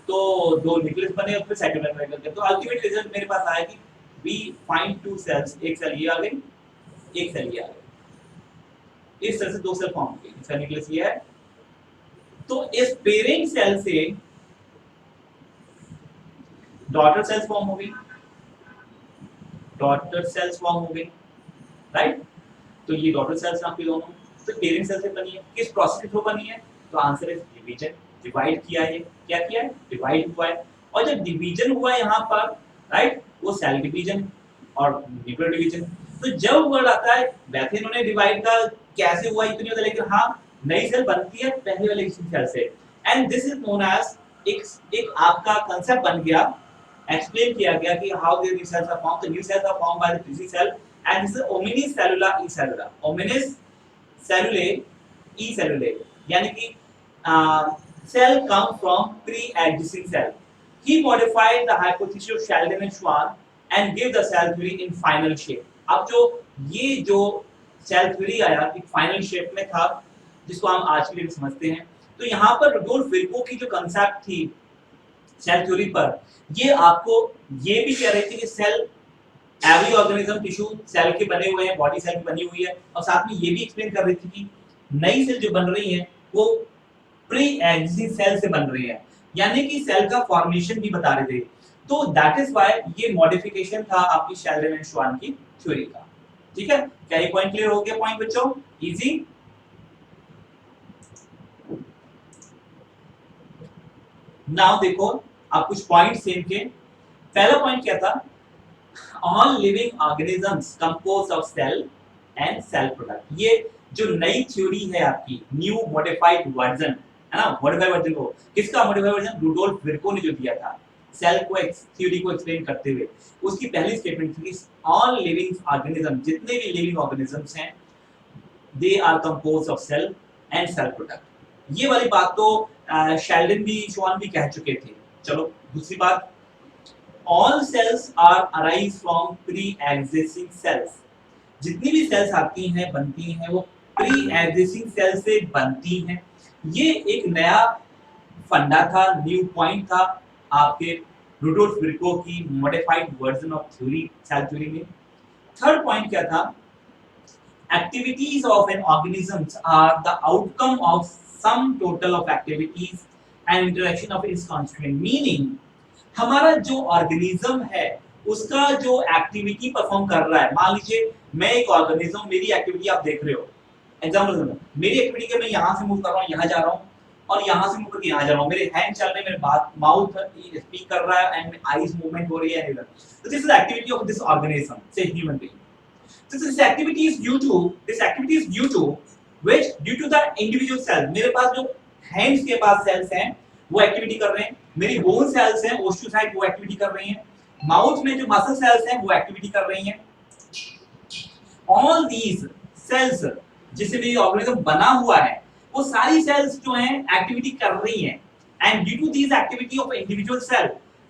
तो दो न्यूक्लियस बने और फिर साइटोप्लाज्म डिवाइड करते हैं, तो अल्टीमेट रिजल्ट मेरे पास आएगी we find two cells, एक सेल ये आ गई, एक सेल ये आ गई, इस तरह से दो सेल फॉर्म हो गई, इसका न्यूक्लियस ये है। तो इस पेरेंट सेल से डॉटर सेल्स फॉर्म हो गई, डॉटर सेल्स फॉर्म हो गई, राइट। तो ये डॉटर सेल्स आपके दोनों, तो पेरेंट सेल से बनी है, किस प्रोसेस के थ्रू बनी है, तो आंसर इज डिवीजन, डिवाइड किया है, क्या किया है, डिवाइड हुआ है, और जब डिवीजन हुआ यहाँ पर, राइट, वो सेल डिवीजन और न्यूक्लियर डिवीजन। तो जब वर्ड आता है, वैसे इन्होंने डिवाइड का कैसे हुआ इतनी होता, लेकिन हाँ नई सेल बनती है पहले वाले सेल से, and this is known as एक आपका कांसेप्ट बन गया, एक्सप्लेन किया गया कि how the new cells are formed. The new cells are formed by the tissue cell and this is omnis cellula e cellula, omnis cellulae e cellulae, यानी कि cell come from pre existing cell. He modified the hypothesis of Sheldon and Schwann and gave the cell theory in final shape। अब जो cell theory आया एक final shape में था, जिसको हम आज के लिए समझते हैं। तो यहाँ पर रुडोल्फ विर्को की जो कांसेप्ट थी सेल थ्योरी पर, ये आपको ये भी कह रही थी कि cell, every organism tissue cell के बने हुए हैं, बॉडी सेल की बनी हुई है, और साथ में ये भी एक्सप्लेन कर रही थी कि नई सेल जो बन रही है वो प्री एग्जिस्टिंग सेल से बन रही है, यानी कि सेल का फॉर्मेशन भी बता रहे थे। तो दैट इज व्हाई ये मॉडिफिकेशन था आपकी शेल्डन एंड श्वान की थ्योरी का। ठीक है, क्या ये पॉइंट क्लियर हो गया पॉइंट बच्चों, इजी। नाउ देखो आप कुछ पॉइंट सेम के, पहला पॉइंट क्या था, all living organisms compose of cell and cell product. ये जो नई थ्योरी है आपकी, न्यू मॉडिफाइड वर्जन है ना, मॉडिफाइड वर्जन को किसका मॉडिफाइड वर्जन, रुडोल्फ विर्को ने जो दिया था सेल को थ्योरी को एक्सप्लेन करते हुए, उसकी पहली स्टेटमेंट थी ऑल लिविंग ऑर्गेनिज्म, जितने भी लिविंग ऑर्गेनिजम्स हैं they are composed of cell and cell product. ये वाली बात तो शेल्डन भी श्वान भी कह चुके थे। चलो दूसरी बात, all cells are arise from pre existing cells, जितनी भी सेल्स आती हैं बनती हैं वो प्री एग्जिस्टिंग सेल से बनती हैं। ये एक नया फंडा था, न्यू पॉइंट था आपके रुडोल्फ विर्को की modified version of theory, cell theory में। थर्ड पॉइंट क्या था, activities of an organisms are the outcome of sum total of activities and interaction of its constituent, meaning हमारा जो ऑर्गेनिज्म है उसका जो एक्टिविटी परफॉर्म कर रहा है, मान लीजिए मैं एक ऑर्गेनिज्म, मेरी एक्टिविटी आप देख रहे हो, एग्जांपल मेरी एक्टिविटी के मैं यहाँ से मूव कर रहा हूँ, यहाँ जा रहा हूँ और यहाँ से मूव करके यहाँ जा रहा हूँ, मेरे हैंड चल रहे हैं, मेरे बात माउथ स्पीक कर रहा है एंड आईज मूवमेंट हो रही है एनीवेयर। तो this is activity of this organism से human being. So this activity is due to which due to the individual cell। मेरे पास जो hands के पास cells हैं वो एक्टिविटी कर रहे हैं, मेरी bone cells हैं ओस्टियोसाइट वो एक्टिविटी कर रही हैं, माउथ में जो मसल cells हैं वो एक्टिविटी कर रही हैं। All these cells जिससे मेरी ऑर्गेनिज्म बना हुआ है वो सारी cells जो हैं एक्टिविटी कर रही हैं and due to these activity of individual cell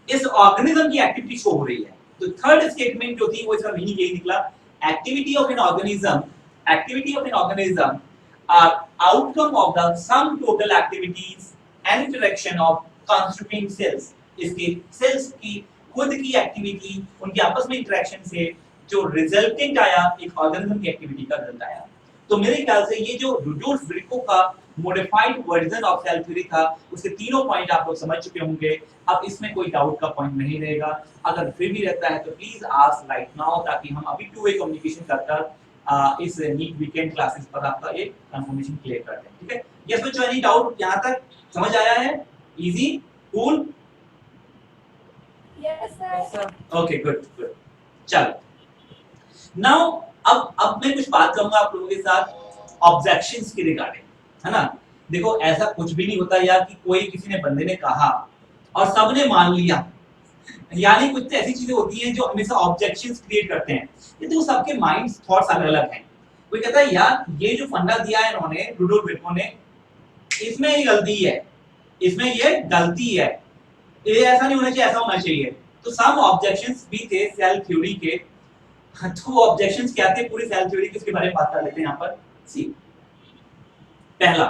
इस ऑर्गेनिज्म की एक्टिविटी शो हो रही है। तो थर्ड स्टेटमेंट जो थी वो इसका मीनिंग यही निकला, activity of an organism are outcome of the sum total activities and interaction of constituent cells। इसके cells की खुद की एक्टिविटी उनके आपस में इंटरेक्शन से जो रिजल्टेंट आया एक ऑर्गेनिज्म की एक्टिविटी का रिजल्ट आया। तो मेरे ख्याल से ये जो रुडोल्फ विर्को का modified version of cell theory था उसके तीनों पॉइंट आप लोग समझ चुके होंगे। अब इसमें कोई डाउट का पॉइंट नहीं रहेगा, अगर फिर भी रहता है तो प्लीज आस्क राइट नाउ ताकि हम अभी टू वे कम्युनिकेशन कर इस नीट वीकेंड क्लासेस पर आपका एक कंफर्मेशन क्लियर कर दें। ठीक है, यस बच्चों, एनी डाउट यहां तक समझ आया है? Easy, cool? Yes, sir. Okay, good good. चलो नाउ अब मैं कुछ बात करूंगा आप लोगों के साथ ऑब्जेक्शंस के रिगार्डिंग, है ना। देखो ऐसा कुछ भी नहीं होता यार कि कोई किसी ने बंदे ने कहा और सबने मान लिया, यानी कुछ तो ऐसी चीजें होती हैं जो हमेशा ऑब्जेक्शंस क्रिएट करते हैं। ये तो सबके माइंड्स थॉट्स अलग अलग हैं। कोई कहता है यार ये जो फंडा दिया है इन्होंने रुडोल्फ विर्को ने, इसमें ये गलती है, इसमें ये गलती है, ये ऐसा नहीं होना चाहिए, ऐसा होना चाहिए। तो सम ऑब्जेक्शंस भी थे सेल थ्योरी के। तो ऑब्जेक्शंस क्या थे पूरी सेल थ्योरी के, उसके बारे में बात कर लेते हैं यहाँ पर। सी पहला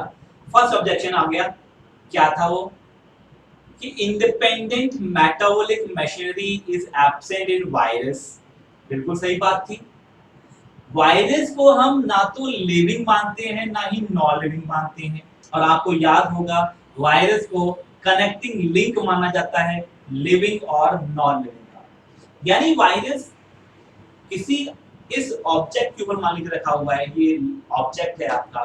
फर्स्ट ऑब्जेक्शन आ गया, क्या था वो कि independent metabolic machinery is absent in virus. बिल्कुल सही बात थी। वायरस को हम ना तो लिविंग मानते हैं ना ही नॉन लिविंग मानते हैं, और आपको याद होगा वायरस को कनेक्टिंग लिंक माना जाता है लिविंग और नॉन लिविंग का। यानी वायरस किसी इस ऑब्जेक्ट के ऊपर मान लीजिए रखा हुआ है, ये ऑब्जेक्ट है आपका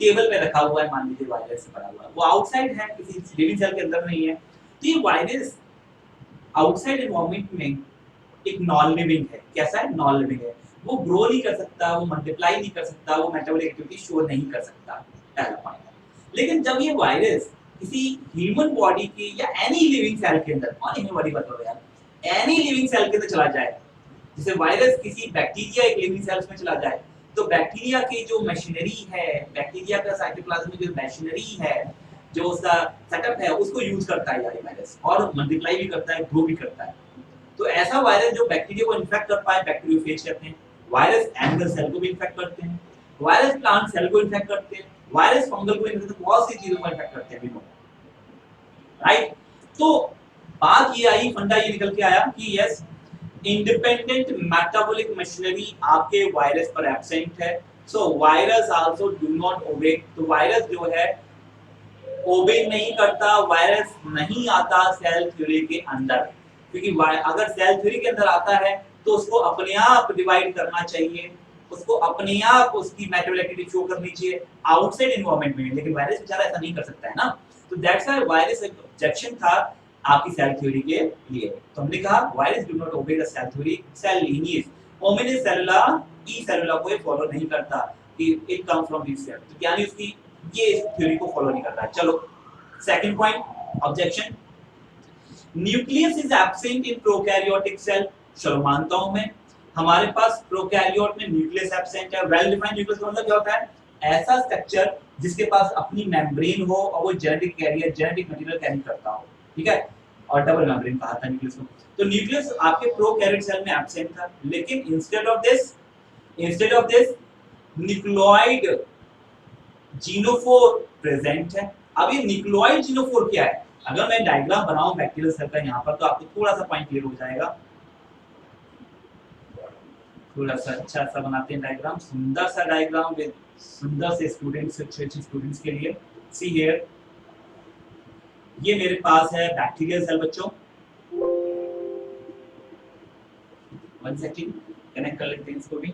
टेबल पे रखा हुआ है, मान लीजिए वायरस से भरा हुआ है, वो आउटसाइड है, किसी लिविंग सेल के अंदर नहीं है। तो ये वायरस आउटसाइड एनवायरनमेंट में एक नॉन लिविंग है। कैसा है? नॉन लिविंग है। वो ग्रो नहीं कर सकता, वो मल्टीप्लाई नहीं कर सकता, वो मेटाबॉलिक एक्टिविटी शो नहीं कर सकता, पहला पॉइंट। लेकिन जब ये वायरस किसी ह्यूमन बॉडी के या एनी लिविंग सेल के अंदर, कौन ह्यूमन बॉडी बताओ यार, एनी लिविंग सेल के अंदर चला जाए, जैसे वायरस किसी बैक्टीरिया एक लिविंग सेल्स में चला जाए, तो बैक्टीरिया की जो मशीनरी है, बैक्टीरिया का साइटोप्लाज्म में जो मशीनरी है, जो उसका सेटअप है, उसको यूज करता है यार वायरस, और मल्टीप्लाई भी करता है, ग्रो भी करता है। तो ऐसा वायरस जो बैक्टीरिया को इन्फेक्ट कर पाए, बैक्टीरियोफेज कहते हैं। वायरस एनिमल सेल को भी इन्फेक्ट करते हैं, वायरस प्लांट सेल को इन्फेक्ट करते हैं, वायरस फंगल को इन्फेक्ट करते हैं, बहुत सी चीजों को इन्फेक्ट करते हैं, राइट। तो बात ये आई, फंडा ये निकल के आया कि यस इंडिपेंडेंट मेटाबॉलिक मशीनरी आपके वायरस पर एब्सेंट है, सो वायरस आल्सो डू नॉट ओबे। तो वायरस जो है ओबे नहीं करता, वायरस नहीं आता सेल थ्योरी के अंदर, क्योंकि अगर सेल थ्योरी के अंदर आता है तो उसको अपने आप डिवाइड करना चाहिए, उसको अपने आप उसकी मेटाबॉलिक एक्टिविटी शो करनी चाहिए आउटसाइड एनवायरनमेंट में, लेकिन वायरस बेचारा ऐसा नहीं कर सकता है ना। तो दैट्स व्हाई वायरस एक ऑब्जेक्शन था आपकी सेल थ्योरी के लिए। तो हमने कहा virus do not obey the cell theory, cell lineage, omnis cellula e cellula को फॉलो नहीं करता कि it come from this cell, तो यानी उसकी ये इस थ्योरी को फॉलो नहीं करता है। चलो second point objection, nucleus is absent in prokaryotic cell. चलो मानता हूं मैं, हमारे पास प्रोकैरियोट में न्यूक्लियस एब्सेंट है। वेल डिफाइंड न्यूक्लियस का मतलब क्या होता है? ऐसा स्ट्रक्चर जिसके पास अपनी मेम्ब्रेन हो और वो genetic carrier, genetic material carry करता हो, ठीक है, और डबल मेम्ब्रेन कहा था न्यूक्लियस को। तो न्यूक्लियस आपके प्रोकैरियोट सेल में एब्सेंट था, लेकिन instead of this nucleoid genophore present है। अब ये न्यूक्लियोइड जीनोफोर क्या है? अगर मैं डायग्राम बनाऊं बैक्टीरियल सेल का यहाँ पर, तो आपको थोड़ा सा पॉइंट क्लियर हो जाएगा। थोड़ा सा अच्छा सा बनाते हैं डायग्राम, सुंदर सा डायग्राम विद सुंदर से स्टूडेंट्स, अच्छे स्टूडेंट्स के लिए। सी हियर, ये मेरे पास है बैक्टीरियल सेल बच्चों। वन सेकंड कनेक्ट कर लेते हैं इसको भी।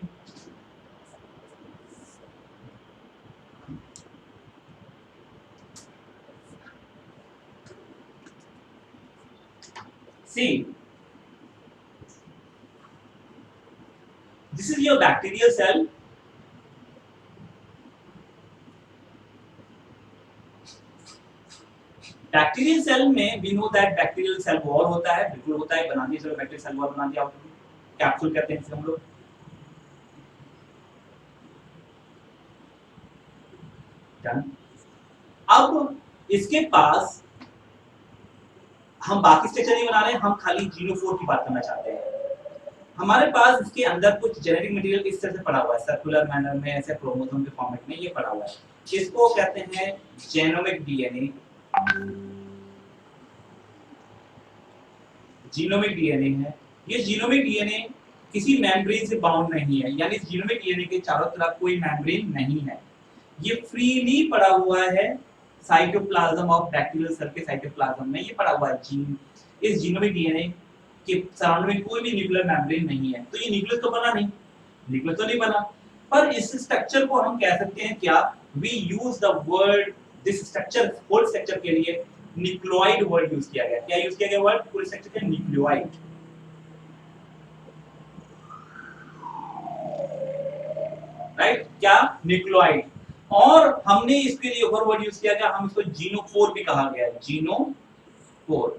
see, this is your bacterial cell. Bacterial cell में we know that bacterial cell wall होता है, बिल्कुल होता है, बना दिया, चलो बैक्टीरियल सेल वॉल बना दिया, कैप्सूल कहते हैं इसे हम लोग। डन। अब इसके पास हम बाकी स्ट्रक्चर नहीं बना रहे हैं, हम खाली जीनोफोर की बात करना चाहते हैं। हमारे पास इसके अंदर कुछ जेनेटिक मटेरियल इस तरह से पड़ा हुआ है, सर्कुलर मैनर में, ऐसे क्रोमोसोम के फॉर्मेट में ये पड़ा हुआ है। इसको कहते हैं जेनोमिक डीएनए। जीनोमिक डीएनए है। ये जीनोमिक डीएनए किसी मेम्ब्रेन से बाउंड नहीं है, यानी जीनोमिक डीएनए के चारों तरफ कोई मेम्ब्रेन नहीं है, ये फ्रीली पड़ा हुआ है साइटोप्लाज्म ऑफ बैक्टीरियल सेल के साइटोप्लाज्म में, ये पड़ा हुआ है जीन। इस जीनोमिक डीएनए के सराउंड में कोई भी न्यूक्लियर मेम्ब्रेन नहीं है, तो ये न्यूक्लियस तो बना नहीं, न्यूक्लियस तो नहीं बना, पर इस स्ट्रक्चर को हम कह सकते हैं क्या, we use the word, this structure, whole structure के लिए न्यूक्लियोइड वर्ड यूज किया गया। क्या यूज किया गया वर्ड पूरे स्ट्रक्चर के? न्यूक्लियोइड। राइट, क्या? न्यूक्लियोइड। और हमने इसके लिए और वर्ड यूज किया गया, हम इसको जीनोफोर भी कहा गया है, जीनोफोर।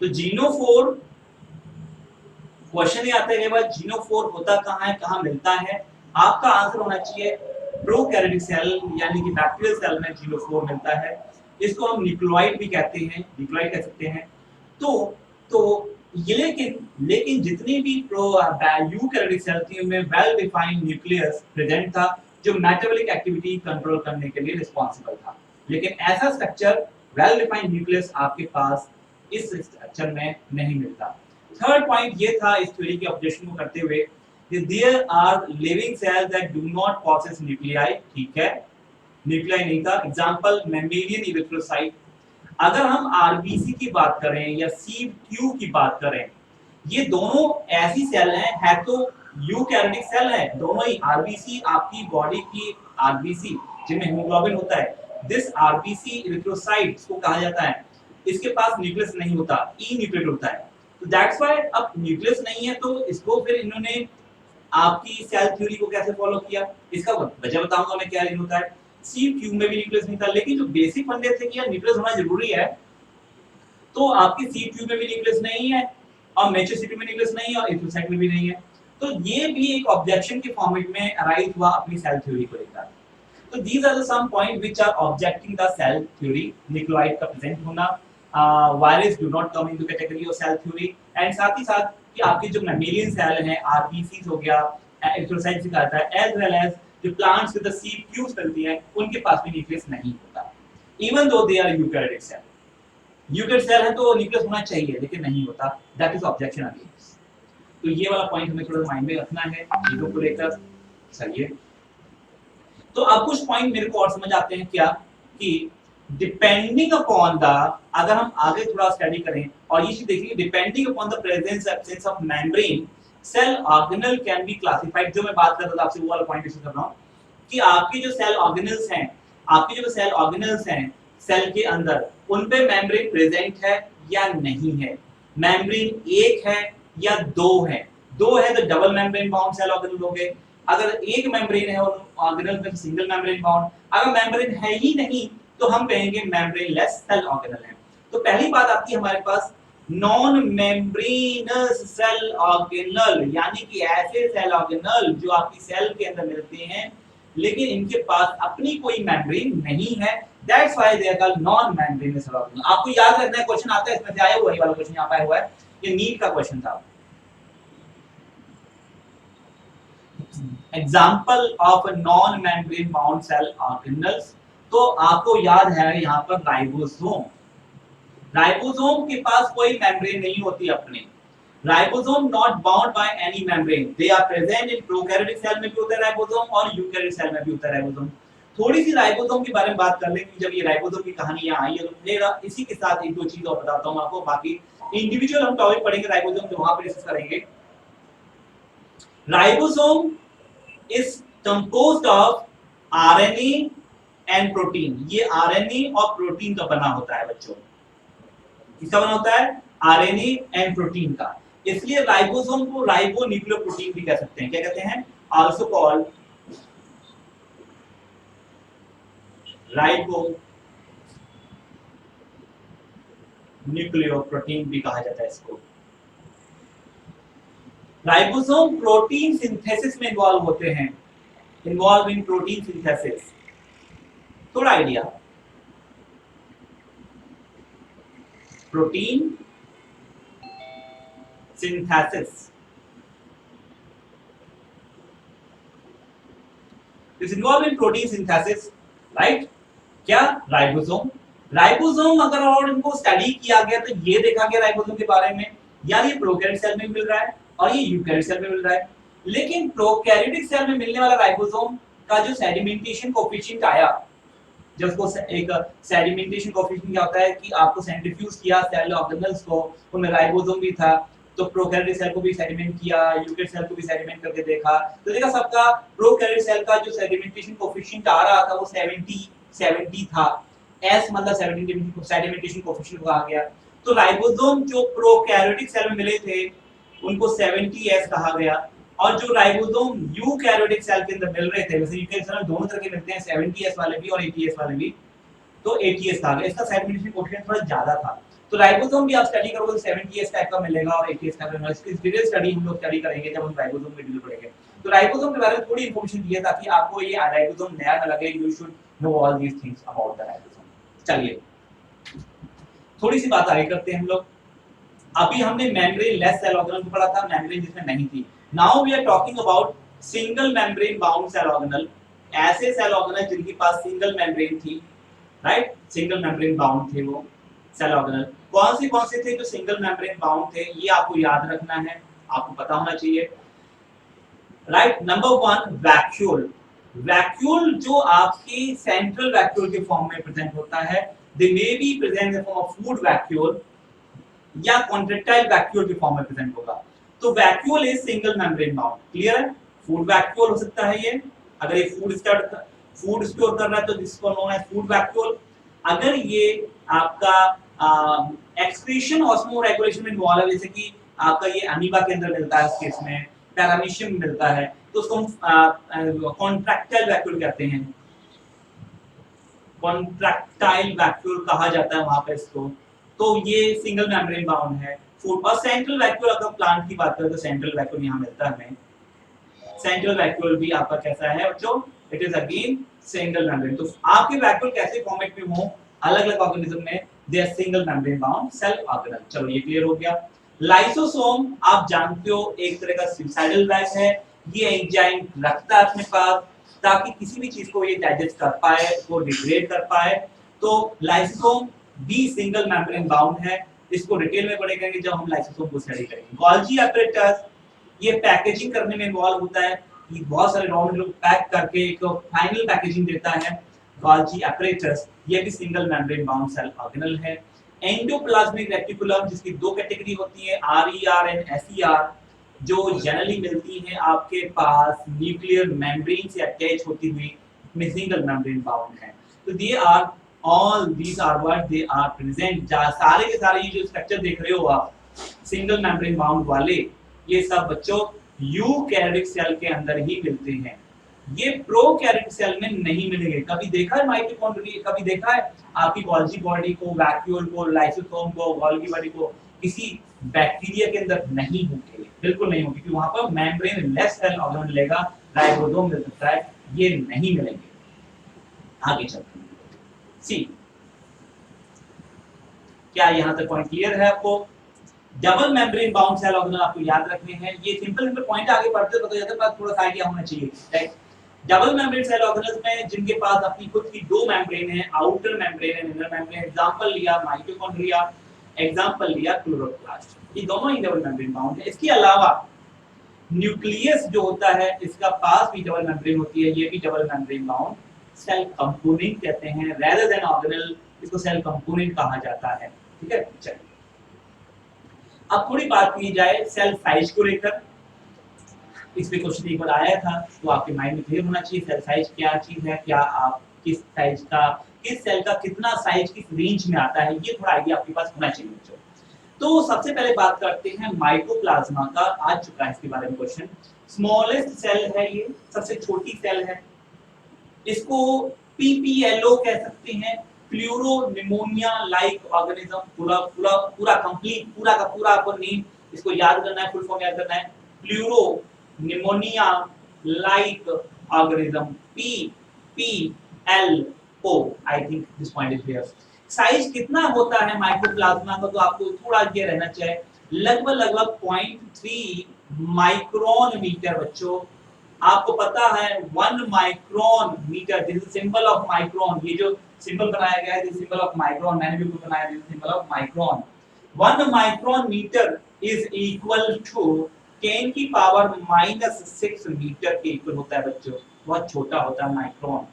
तो जीनोफोर क्वेश्चन ये आता है कि जीनोफोर होता कहां है, कहां मिलता है? आपका आंसर होना चाहिए प्रोकैरियोटिक सेल यानी कि बैक्टीरियल सेल में जीनोफोर मिलता है। इसको हम न्यूक्लियोइड भी कहते हैं, न्यूक्लियोइड कह सकते हैं। तो ये लेकिन जितनी भी यूकैरियोटिक सेल थी उनमें वेल डिफाइंड न्यूक्लियस प्रेजेंट था जो मेटाबॉलिक एक्टिविटी कंट्रोल करने के लिए रिस्पांसिबल था। लेकिन ऐसा स्ट्रक्चर, वेल डिफाइंड न्यूक्लियस आपके पास इस स्ट्रक्चर में नहीं मिलता। थर्ड पॉइंट ये था इस थ्योरी के ऑब्जेक्शन को करते हुए, there are living cells that do not possess nuclei, ठीक है, न्यूक्लियाई नहीं था। Example mammalian erythrocyte. अगर हम आरबीसी की बात करें या सीक्यू की बात करें, ये दोनों ऐसी सेल हैं, है तो यूकैरियोटिक सेल है, दोनों ही आरबीसी, आपकी बॉडी की आरबीसी जिनमें हीमोग्लोबिन होता है, दिस आरबीसी इरिथ्रोसाइट्स को कहा जाता है, इसके पास न्यूक्लियस नहीं होता, ई न्यूक्लियस होता है। तो दैट्स व्हाई अब न्यूक्लियस नहीं है तो इसको फिर इन्होंने आपकी सेल थ्योरी को कैसे फॉलो किया, इसका वजह बताऊंगा मैं क्या होता है। सी क्यूब में भी न्यूक्लियस नहीं था, लेकिन जो बेसिक फंडे थे कि यार न्यूक्लियस होना जरूरी है, तो आपकी सी क्यूब में भी न्यूक्लियस नहीं है और मेचोसिटी में न्यूक्लियस नहीं है और इथोसाइट में भी नहीं है, तो ये भी एक ऑब्जेक्शन के फॉर्मेट में अराइज हुआ अपनी सेल थ्योरी को लेकर। तो these are the some point which are objecting the cell theory, nucleoid का प्रेजेंट होना, virus do not come into category of cell theory, and साथ ही साथ कि आपके जो मैमेलियन सेल हैं, आरबीसीज हो गया, इरिथ्रोसाइट्स कहता है, एज वेल एज जो plants with the seed cubes चलती हैं, उनके पास भी न्यूक्लियस नहीं होता, even though they are eukaryotic cell. Eukaryotic cell है तो न्यूक्लियस होना चाहिए लेकिन नहीं होता, दैट इज ऑब्जेक्शन अगेंस्ट। तो ये वाला पॉइंट हमें थोड़ा माइंड में रखना है चीजों को लेकर। चलिए, तो अब कुछ पॉइंट मेरे को और समझ आते हैं क्या, कि डिपेंडिंग अपॉन द, अगर हम आगे थोड़ा स्टडी करें और ये चीज देखिए, depending upon the presence absence of membrane cell organelle can be classified. जो मैं बात कर रहा था आपसे वो वाला पॉइंट डिस्कस कर रहा हूं कि आपके जो सेल ऑर्गेनल्स हैं, आपके जो सेल ऑर्गेनल्स हैं सेल के अंदर, उन पे मेम्ब्रेन प्रेजेंट है या नहीं है, मेम्ब्रेन एक है या दो है। दो है तो double membrane bound cell organelle हो गए, अगर एक मेम्ब्रेन है और ऑर्गेनल में सिंगल मेम्ब्रेन बाउंड, अगर मेम्ब्रेन है ही नहीं तो हम कहेंगे मेम्ब्रेन लेस सेल ऑर्गेनल है। तो पहली बात आती है हमारे पास नॉन मेम्ब्रेनस सेल ऑर्गेनल, यानी कि ऐसे सेल ऑर्गेनल जो आपकी सेल के अंदर मिलते हैं लेकिन इनके पास अपनी कोई मेम्ब्रेन नहीं है, that's why they are called non membranous cell organelle. आपको याद रखना है, क्वेश्चन आता है इसमें से आया हुआ, ये वाला क्वेश्चन यहां पे आया हुआ है, ये नीट का क्वेश्चन था। Example of non membrane bound cell organelles, तो आपको याद है यहां पर राइबोसोम। राइबोसोम के पास कोई मेम्ब्रेन नहीं होती अपने, ribosome not bound by any membrane, they are present in prokaryotic cell में भी होता है राइबोसोम और यूकैरियोटिक सेल में भी होता है राइबोसोम। थोड़ी सी राइबोसोम के बारे में बात कर लें कि जब ये राइबोसोम की कहानी यहाँ आई है, तो मेरा इसी के साथ एक दो चीज और बताता हूं आपको, बाकी इंडिविजुअल हम टॉपिक पढ़ेंगे राइबोसोम जो वहां पर डिस्कस करेंगे। Ribosome is composed of RNA and protein, ये आरएनए और प्रोटीन का बना होता है बच्चों। किसका बना होता है? आरएनए एंड प्रोटीन का। इसलिए राइबोसोम को राइबो न्यूक्लियोप्रोटीन भी कह सकते हैं। क्या कहते हैं? आल्सो कॉल्ड राइबो न्यूक्लियोप्रोटीन भी कहा जाता है इसको। राइबोसोम प्रोटीन सिंथेसिस में इन्वॉल्व होते हैं, इन्वॉल्व इन प्रोटीन सिंथेसिस। थोड़ा idea, protein synthesis is involved in protein synthesis, right? क्या? राइबोसोम। राइबोसोम अगर और इनको स्टडी किया गया तो ये देखा गया राइबोसोम के बारे में, यार ये प्रोकैरियोटिक सेल में मिल रहा है और ये यूकैरियोटिक सेल में मिल रहा है। लेकिन प्रोकैरियोटिक सेल में मिलने वाला राइबोसोम का जो सेडिमेंटेशन कोएफिशिएंट आया, जब उसको एक सेडिमेंटेशन कोएफिशिएंट क्या होता है कि आपको सेंट्रीफ्यूज किया सेल ऑर्गेनल्स को, उनमें राइबोसोम भी था, तो प्रोकैरियोटिक सेल को भी सेडिमेंट किया, यूकैरियोटिक सेल को भी सेडिमेंट करके देखा, तो देखा सबका प्रोकैरियोटिक सेल का जो सेडिमेंटेशन कोएफिशिएंट आ रहा था वो 70 था। S मतलब सेडिमेंटेशन कोएफिशिएंट कहा गया। तो राइबोसोम जो प्रोकैरियोटिक सेल में मिले थे उनको 70S कहा गया, और जो राइबोसोम यूकैरियोटिक सेल के अंदर मिल रहे थे, वैसे यूकैरियोटिक सेल में दोनों तरह के मिलते हैं, 70S वाले भी और 80S वाले भी, तो 80S कहा गया। इसका सेडिमेंटेशन कोएफिशिएंट थोड़ा ज्यादा था। तो राइबोसोम भी आप स्टडी करोगे तो 70S टाइप का मिलेगा और 80S टाइप का मिलेगा। इसकी डिटेल स्टडी हम लोग स्टडी करेंगे जब हम राइबोसोम में डील करेंगे। तो राइबोसोम के बारे में थोड़ी इंफॉर्मेशन दी है ताकि आपको ये राइबोसोम नया ना लगे। You should know all these things about the ribosome. चलिए थोड़ी सी बात आगे करते हैं हम लोग। अभी हमने मेम्ब्रेन लेस सेल ऑर्गेनल को पढ़ा था, मेम्ब्रेन जिसमें नहीं थी। Now we are talking about single membrane bound cell organelle, ऐसे सेल ऑर्गेनल जिनके पास सिंगल मेम्ब्रेन थी, राइट? सिंगल मेम्ब्रेन बाउंड थे वो सेल ऑर्गेनल। कौन से थे जो सिंगल मेम्ब्रेन बाउंड थे? ये आपको याद रखना है, आपको पता होना चाहिए, राइट? Number 1 vacuole. वैक्यूल जो आपके सेंट्रल वैक्यूल के फॉर्म में प्रेजेंट होता है, they may be present in the form of food vacuole या कॉन्ट्रैक्टाइल वैक्यूल के फॉर्म में प्रेजेंट होगा। तो vacuole is single membrane bound, clear है? फूड वैक्यूल हो सकता है ये, अगर ये फूड स्टोर कर रहा है तो जिसको नोन एज फूड वैक्यूल। अगर ये आपका एक्सक्रीशन ऑस्मो रेगुलेशन में इन्वॉल्व है, जैसे कि आपका ये अमीबा के अंदर मिलता है, इस केस में पैरामीशियम मिलता है, तो उसको हम कॉन्ट्रैक्टाइल वैक्यूल कहते हैं। कॉन्ट्रैक्टाइल वैक्यूल कहा जाता है वहां पे इसको। तो ये सिंगल मेम्ब्रेन बाउंड है फूड। और सेंट्रल वैक्यूल, अगर प्लांट की बात करें तो सेंट्रल वैक्यूल यहाँ मिलता है हमें। सेंट्रल वैक्यूल भी आपका कैसा है बच्चों? It is again single membrane. तो आपके वैक्यूल कैसे फॉर्मेट में हो अलग-अलग ऑर्गेनिज्म में, they are single membrane bound cell organelle. चलो ये क्लियर हो गया। लाइसोसोम आप जानते हो एक तरह का सुसाइडल बैग है, ये एंजाइम रखता है अपने पास ताकि किसी भी चीज को ये डाइजेस्ट कर पाए, को डिग्रेड कर पाए। तो लाइसोसोम भी सिंगल मेम्ब्रेन बाउंड है। इसको डिटेल में पढ़ेंगे जब हम लाइसोसोम को स्टडी करेंगे। गोल्गी एपरेटस ये पैकेजिंग करने में इन्वॉल्व होता है, ये बहुत सारे रॉ मटेरियल पैक करके एक फाइनल पैकेजिंग देता है। गोल्गी एपरेटस ये भी single membrane bound cell organelle है। एंडोप्लाज्मिक रेटिकुलम जिसकी दो कैटेगरी होती है, आरईआर एंड एसईआर, जो जनरली मिलती हैं आपके पास न्यूक्लियर मेम्ब्रेन से अटैच होती हुई, में सिंगल मेम्ब्रेन बाउंड है। तो they are all these are what they are present, सारे के सारे ये जो स्ट्रक्चर देख रहे हो आप सिंगल मेम्ब्रेन बाउंड वाले, ये सब बच्चों यूकैरियोटिक सेल के अंदर ही मिलते हैं। ये प्रोकैरियोटिक सेल में नहीं मिलेंगे। कभी देखा है माइटोकॉन्ड्रिया, कभी देखा है आपकी गोल्गी बॉडी को, वैक्यूल को, लाइसोसोम को, गोल्गी बॉडी को किसी बैक्टीरिया के अंदर नहीं होंगे, बिल्कुल नहीं होंगे, क्योंकि वहां पर मेम्ब्रेन लेस सेल ऑर्गेनल मिलेगा, राइबोसोम मिल सकता है, ये नहीं मिलेंगे। आगे चलते हैं। सी क्या यहां तक पॉइंट क्लियर है आपको? Double membrane bound cell organelle आपको याद रखने हैं। ये सिंपल पॉइंट आगे पढ़ते तो ज्यादा पास थोड़ा सा आइडिया होना चाहिए, right? Double membrane cell organelles में जिनके पास अपनी खुद की दो मेम्ब्रेन है, outer membrane and inner membrane, example लिया माइटोकॉन्ड्रिया, एग्जांपल लिया क्लोरोप्लास्ट, ये दोनों ही डबल मेम्ब्रेन बाउंड है। इसके अलावा न्यूक्लियस जो होता है इसका पास भी डबल मेम्ब्रेन होती है, ये भी double membrane bound cell component कहते हैं, रेदर देन ऑर्गेनल इसको सेल कंपोनेंट कहा जाता है। ठीक है, चलिए अब थोड़ी बात की जाए सेल साइज को लेकर। इस पे क्वेश्चन एक बार आया था तो आपके माइंड में क्लियर होना चाहिए सेल साइज क्या चीज है, क्या आप किस साइज का, किस सेल का कितना साइज किस रेंज में आता है, ये थोड़ा आइडिया आपके पास होना चाहिए बच्चों। तो सबसे पहले बात करते हैं माइटोप्लाज्मा का, आ चुका है इसके बारे में क्वेश्चन। स्मॉलेस्ट सेल है ये, सबसे छोटी सेल है, इसको पीपीएलओ कह सकते हैं, प्लूरो निमोनिया लाइक ऑर्गेनिज्म। पूरा पूरा पूरा कंप्लीट पूरा का पूरा आपको नेम इसको याद करना है, फुल फॉर्म याद करना है, pleuro pneumonia like organism, P P L O. I think this point is clear. Size कितना होता है माइक्रोप्लाज्मा का, तो आपको थोड़ा ये रहना चाहिए, लगभग लगभग 0.3 माइक्रोन मीटर बच्चों। आपको पता है 1 micron metre, this is symbol of micron, ये जो सिंबल बनाया गया है दिस सिंबल ऑफ माइक्रोन, मैंने भी खुद बनाया, this symbol of micron. 1 micron metre is equal to 10 की पावर -6 मीटर के इक्वल होता है बच्चों, बहुत छोटा होता है माइक्रोन।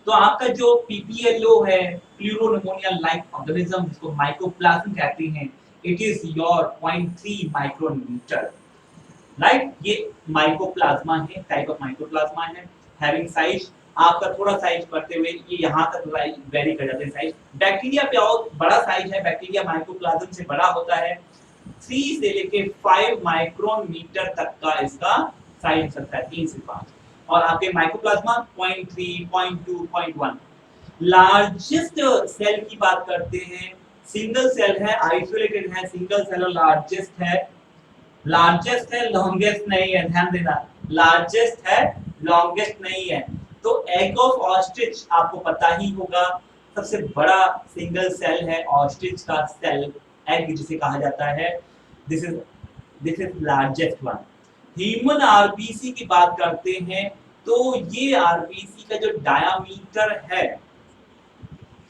तो आपका जो पीपीएलओ है, प्लूरोनिमोनिया लाइक ऑर्गेनिज्म, जिसको माइकोप्लाज्म कहते हैं, it is your 0.3 micron metre, right. ये माइकोप्लाज्मा है, टाइप ऑफ माइकोप्लाज्मा है, हैविंग साइज, आपका थोड़ा साइज बढ़ते हुए ये यहां तक वेरी कर जाते हैं साइज। बैक्टीरिया पे और बड़ा साइज है, बैक्टीरिया माइकोप्लाज्म से बड़ा होता है, 3 से लेके 5 माइक्रोन मीटर तक का इसका साइज हो सकता है, 3 से 5। और आपके माइकोप्लाज्मा 0.3, 0.2, 0.1। लार्जेस्ट सेल की बात करते हैं, सिंगल सेल है, आइसोलेटेड है, सिंगल सेल और लार्जेस्ट है, लार्जेस्ट है, लॉन्गेस्ट नहीं है, ध्यान देना, लार्जेस्ट है, लॉन्गेस्ट नहीं है। तो एग ऑफ ऑस्ट्रिच आपको पता ही होगा, सबसे बड़ा सिंगल सेल है ऑस्ट्रिच का सेल, एग जिसे कहा जाता है, this is largest one. Human RBC की बात करते हैं, तो ये आरबीसी का जो डायामीटर है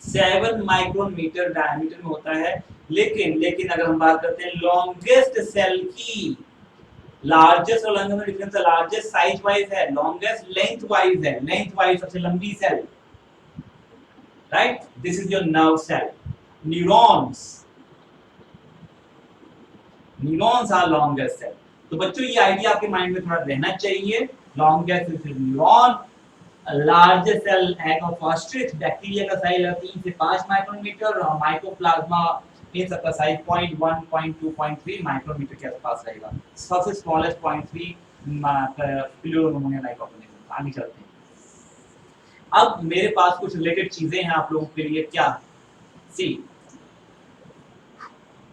7 माइक्रोन मीटर डायमीटर में होता है। लेकिन अगर हम बात करते हैं लॉन्गेस्ट सेल की, लार्जेस्ट और लॉन्गेस्ट में डिफरेंस है, लार्जेस्ट साइज वाइज है, लॉन्गेस्ट लेंथ वाइज है, लेंथ वाइज सबसे लंबी cell, right. This is your nerve cell, neurons, neurons are longest cell. तो बच्चों ये आइडिया आपके माइंड में थोड़ा रहना चाहिए, longest is neuron, largest cell egg of ostrich, bacteria का साइज है 3 से 5 माइक्रोमीटर, और माइकोप्लाज्मा इन सबका साइज 0.1, 0.2, 0.3 माइक्रोमीटर के आसपास रहेगा। सबसे स्मॉलेस्ट 0.3 प्लूरोनिमोनिया लाइक ऑर्गेनिज्म। आगे चलते हैं, अब मेरे पास कुछ रिलेटेड चीजें हैं आप लोगों के लिए, क्या सी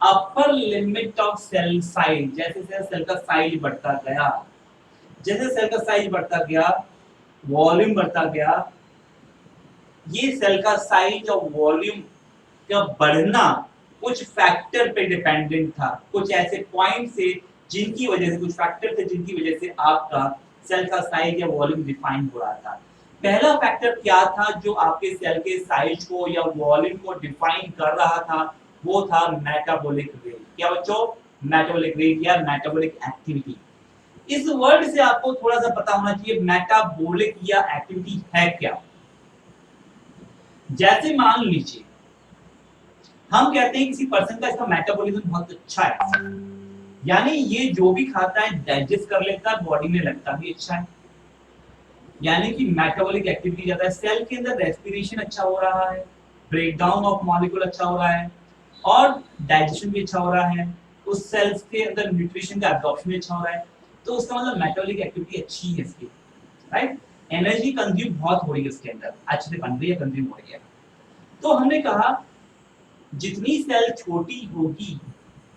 upper limit of cell size, जैसे जैसे सेल का साइज बढ़ता गया, जैसे सेल का साइज बढ़ता गया, वॉल्यूम बढ़ता गया, ये सेल का साइज और वॉल्यूम का बढ़ना कुछ फैक्टर पे डिपेंडेंट था, कुछ ऐसे पॉइंट से जिनकी वजह से, कुछ फैक्टर थे जिनकी वजह से आपका सेल का साइज या वॉल्यूम डिफाइन हो रहा था। पहला फैक्टर क्या था जो आपके सेल के साइज को या वॉल्यूम को डिफाइन कर रहा था, वो था मेटाबॉलिक रेट। क्या बच्चों? मेटाबॉलिक रेट या मेटाबॉलिक एक्टिविटी। इस वर्ड से आपको थोड़ा सा पता होना चाहिए मेटाबॉलिक या एक्टिविटी है क्या। जैसे मान लीजिए हम कहते हैं किसी पर्सन का इसका मेटाबॉलिज्म बहुत अच्छा है, यानी ये जो भी खाता है डाइजेस्ट कर लेता है, बॉडी में लगता भी अच्छा है, यानी कि मेटाबॉलिक एक्टिविटी ज्यादा है, सेल के अंदर रेस्पिरेशन अच्छा हो रहा है, ब्रेकडाउन ऑफ मॉलिक्यूल अच्छा हो रहा है, और डाइजेशन भी अच्छा हो रहा है, उस सेल्स के अंदर न्यूट्रिशन का एब्जॉर्प्शन भी अच्छा हो रहा है, तो उसका मतलब मेटाबॉलिक एक्टिविटी अच्छी है इसकी, राइट। एनर्जी कंज्यूम बहुत हो रही है उसके अंदर, अच्छे से बन रही है, कंज्यूम हो रही है। तो हमने कहा जितनी सेल छोटी होगी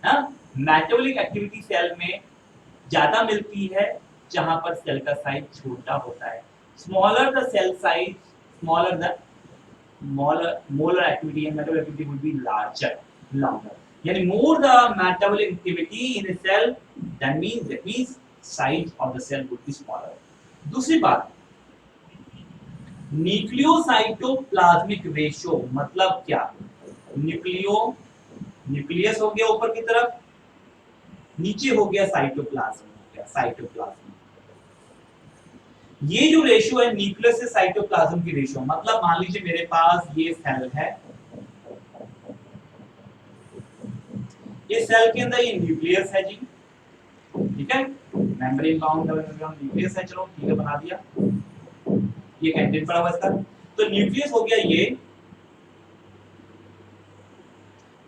ना, मेटाबॉलिक एक्टिविटी सेल में ज्यादा मिलती है जहां पर सेल का साइज छोटा होता है। Smaller the cell size, smaller the molar activity and metabolic activity would be larger, longer, यानी more the metabolic activity in a cell, that means size of the cell would be smaller। दूसरी बात, nucleocytoplasmic ratio मतलब क्या? Nucleus हो गया ऊपर की तरफ, नीचे हो गया साइटोप्लाज्म, हो गया साइटोप्लाज्म। ये जो रेशियो है न्यूक्लियस से साइटोप्लाज्म की रेशियो, मतलब मान लीजिए मेरे पास ये सेल है, इस सेल के अंदर ये न्यूक्लियस है जी, ठीक है, मेम्ब्रेन बाउंड न्यूक्लियस है, चलो ठीक है बना दिया, ये कंटेंट पड़ा हुआ इसका। तो न्यूक्लियस हो गया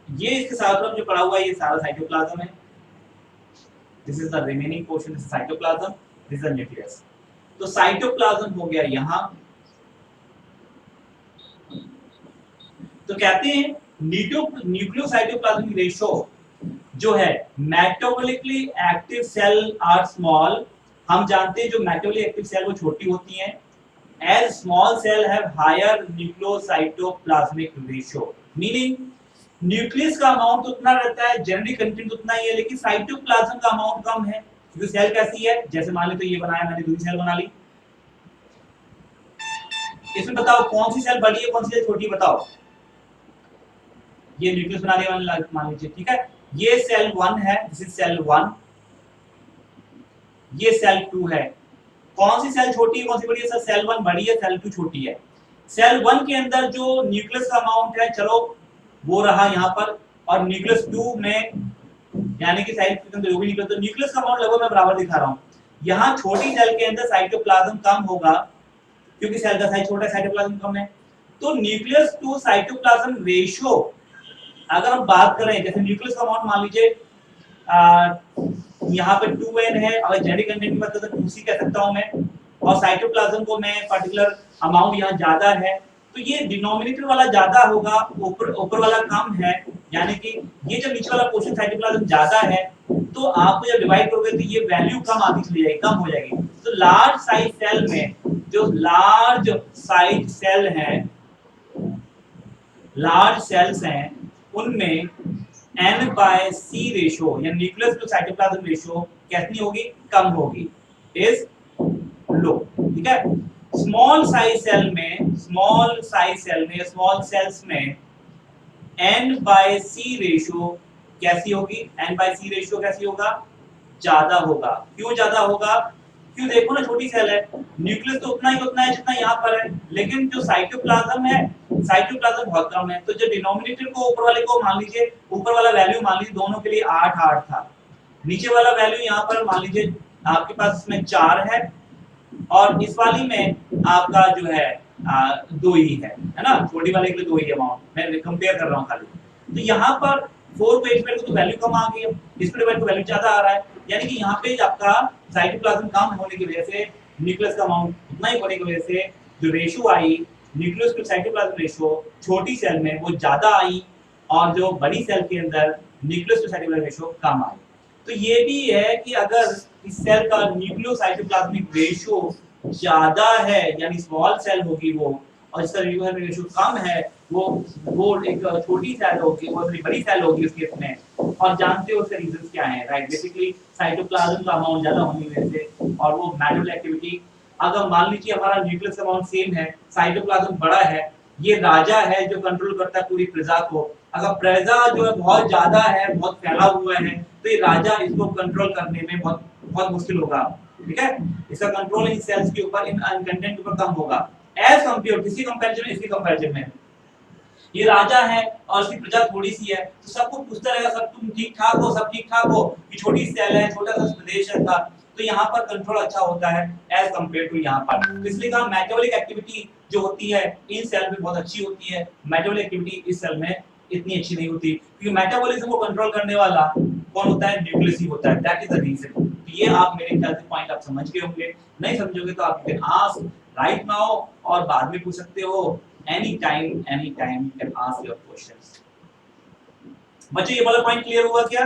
ये इसके साथ जो पड़ा हुआ है ये सारा साइटोप्लाज्म है। This is the remaining portion, this cytoplasm, this is nucleus. तो साइटोप्लाज्म हो गया यहां। तो कहते हैं न्यूक्लियोसाइटोप्लाज्मिक रेशियो जो है metabolically active cell are small. हम जानते हैं जो मेटाबॉलिकली एक्टिव सेल वो छोटी होती हैं। As small cell have higher nucleocytoplasmic ratio, meaning nucleus का अमाउंट उतना रहता है, जेनेटिक कंटेंट उतना ही है, लेकिन साइटोप्लाज्म का अमाउंट कम है। क्योंकि सेल कैसी है, जैसे मान लो तो ये बनाया मैंने, दूसरी सेल बना ली। इसमें बताओ कौन सी सेल बड़ी है कौन सी सेल छोटी, बताओ। ये न्यूक्लियस बनाने वाले मान लीजिए, ठीक है। ये सेल 1 है, दिस इज सेल 1, ये सेल 2 है। कौन सी सेल छोटी है कौन सी बड़ी है? सर सेल 1 बड़ी है, सेल 2 छोटी है। सेल 1 के अंदर जो न्यूक्लियस का अमाउंट है, चलो वो रहा यहाँ पर, और न्यूक्लियस 2 में यानी कि साइड के अंदर जो भी निकलता है, तो न्यूक्लियस का अमाउंट लगभग मैं बराबर दिखा रहा हूँ। यहाँ छोटी सेल के अंदर साइटोप्लाज्म कम होगा क्योंकि सेल का साइज छोटा है, साइटोप्लाज्म कम है। तो न्यूक्लियस टू साइटोप्लाज्म रेशियो अगर हम बात करें, जैसे न्यूक्लियस का अमाउंट मान लीजिए यहाँ पे 2n है, अगर जेनेटिक कंटेंट की बात करें तो 2c कह सकता हूं मैं, और साइटोप्लाज्म को मैं पर्टिकुलर अमाउंट यहाँ ज्यादा है, तो ये डिनोमिनेटर वाला ज्यादा होगा, ऊपर वाला कम है। यानी कि ये जब नीचे वाला पोर्शन साइटोप्लाज्म ज्यादा है तो आपको जब डिवाइड करोगे तो ये वैल्यू कम आती चली जाएगी, कम हो जाएगी। तो लार्ज साइज सेल में जो लार्ज साइज सेल हैं, लार्ज सेल्स हैं, उनमें N/C रेशियो या न्यूक्लियस टू साइटोप्लाज्म रेशियो कितनी होगी? कम होगी, इज लो, ठीक है। स्मॉल साइज सेल में, स्मॉल सेल्स में N/C रेशियो कैसी होगी? N/C रेशियो कैसी होगा? ज्यादा होगा। क्यों ज्यादा होगा? क्यों, देखो ना छोटी सेल है, न्यूक्लियस तो उतना है जितना यहाँ पर है, लेकिन जो साइटोप्लाज्म है, साइटोप्लाज्म बहुत कम है। तो जो डिनोमिनेटर को ऊपर वाले को मान लीजिए, ऊपर वाला वैल्यू मान लीजिए दोनों के लिए 8 था, नीचे वाला वैल्यू यहाँ पर मान लीजिए आपके पास इसमें 4 है, और इस वाली में आपका जो है 2 ही है ना, छोटी वाले के लिए 2 ही अमाउंट, मैं कंपेयर कर रहा हूँ खाली। तो यहाँ पर 4 पे डिवाइड को तो वैल्यू कम आ गई है, इस पे डिवाइड को वैल्यू ज्यादा आ रहा है, यानी कि यहाँ पे आपका साइटोप्लाज्म कम होने की वजह से न्यूक्लियस का अमाउंट उतना ही होने की वजह से जो ratio I nucleus to cytoplasm ratio छोटी सेल में वो ज्यादा आई, और जो बड़ी सेल के अंदर न्यूक्लियस टू साइटोप्लाज्म रेशियो कम आई। तो ये भी है कि अगर इस सेल का न्यूक्लियोसाइटोप्लाज्मिक रेशियो ज्यादा है, यानी स्मॉल सेल होगी वो, और इसका न्यूक्लियोसाइटोप्लाज्मिक रेशियो कम है, वो एक छोटी सेल होगी, वो बड़ी सेल होगी उसके इसमें, और जानते हो उसके रीजंस क्या हैं, राइट। बेसिकली साइटोप्लाज्म का अमाउंट ज्यादा होने की वजह से, और वो मेटाबॉलिक एक्टिविटी, अगर मान लीजिए हमारा न्यूक्लियस अमाउंट सेम है, साइटोप्लाज्म बड़ा है, ये राजा है जो कंट्रोल करता है पूरी प्रजा को, अगर प्रजा जो है बहुत ज्यादा है, बहुत फैला हुआ है, तो ये राजा इसको कंट्रोल करने में बहुत मुश्किल होगा, ठीक है। इसका कंट्रोल इन सेल्स के ऊपर, इन कंटेंट के ऊपर कम होगा एज कंपेयर, किसी कंपैरिजन में, इसकी कंपैरिजन में। ये राजा है और उसकी प्रजा थोड़ी सी है, तो सबको पूछता रहेगा सब तुम ठीक ठाक हो, सब ठीक ठाक हो, ये छोटी सेल है, छोटा सा प्रदेश है था, तो यहाँ पर कंट्रोल अच्छा होता है एज कंपेयर टू यहाँ पर। तो इसलिए कहा मेटाबॉलिक एक्टिविटी जो होती है इन सेल में बहुत अच्छी होती है, मेटाबॉलिक एक्टिविटी इस सेल में इतनी अच्छी नहीं होती, क्योंकि मेटाबॉलिज्म को कंट्रोल करने वाला कौन होता है? न्यूक्लियस ही होता है, दैट इज द रीजन। तो ये आप मेरे ख्याल से पॉइंट आप समझ गए होंगे, नहीं समझोगे तो आप कैन आस्क राइट नाउ, और बाद में पूछ सकते हो anytime you can ask your questions। बच्चों ये वाला पॉइंट क्लियर हुआ क्या?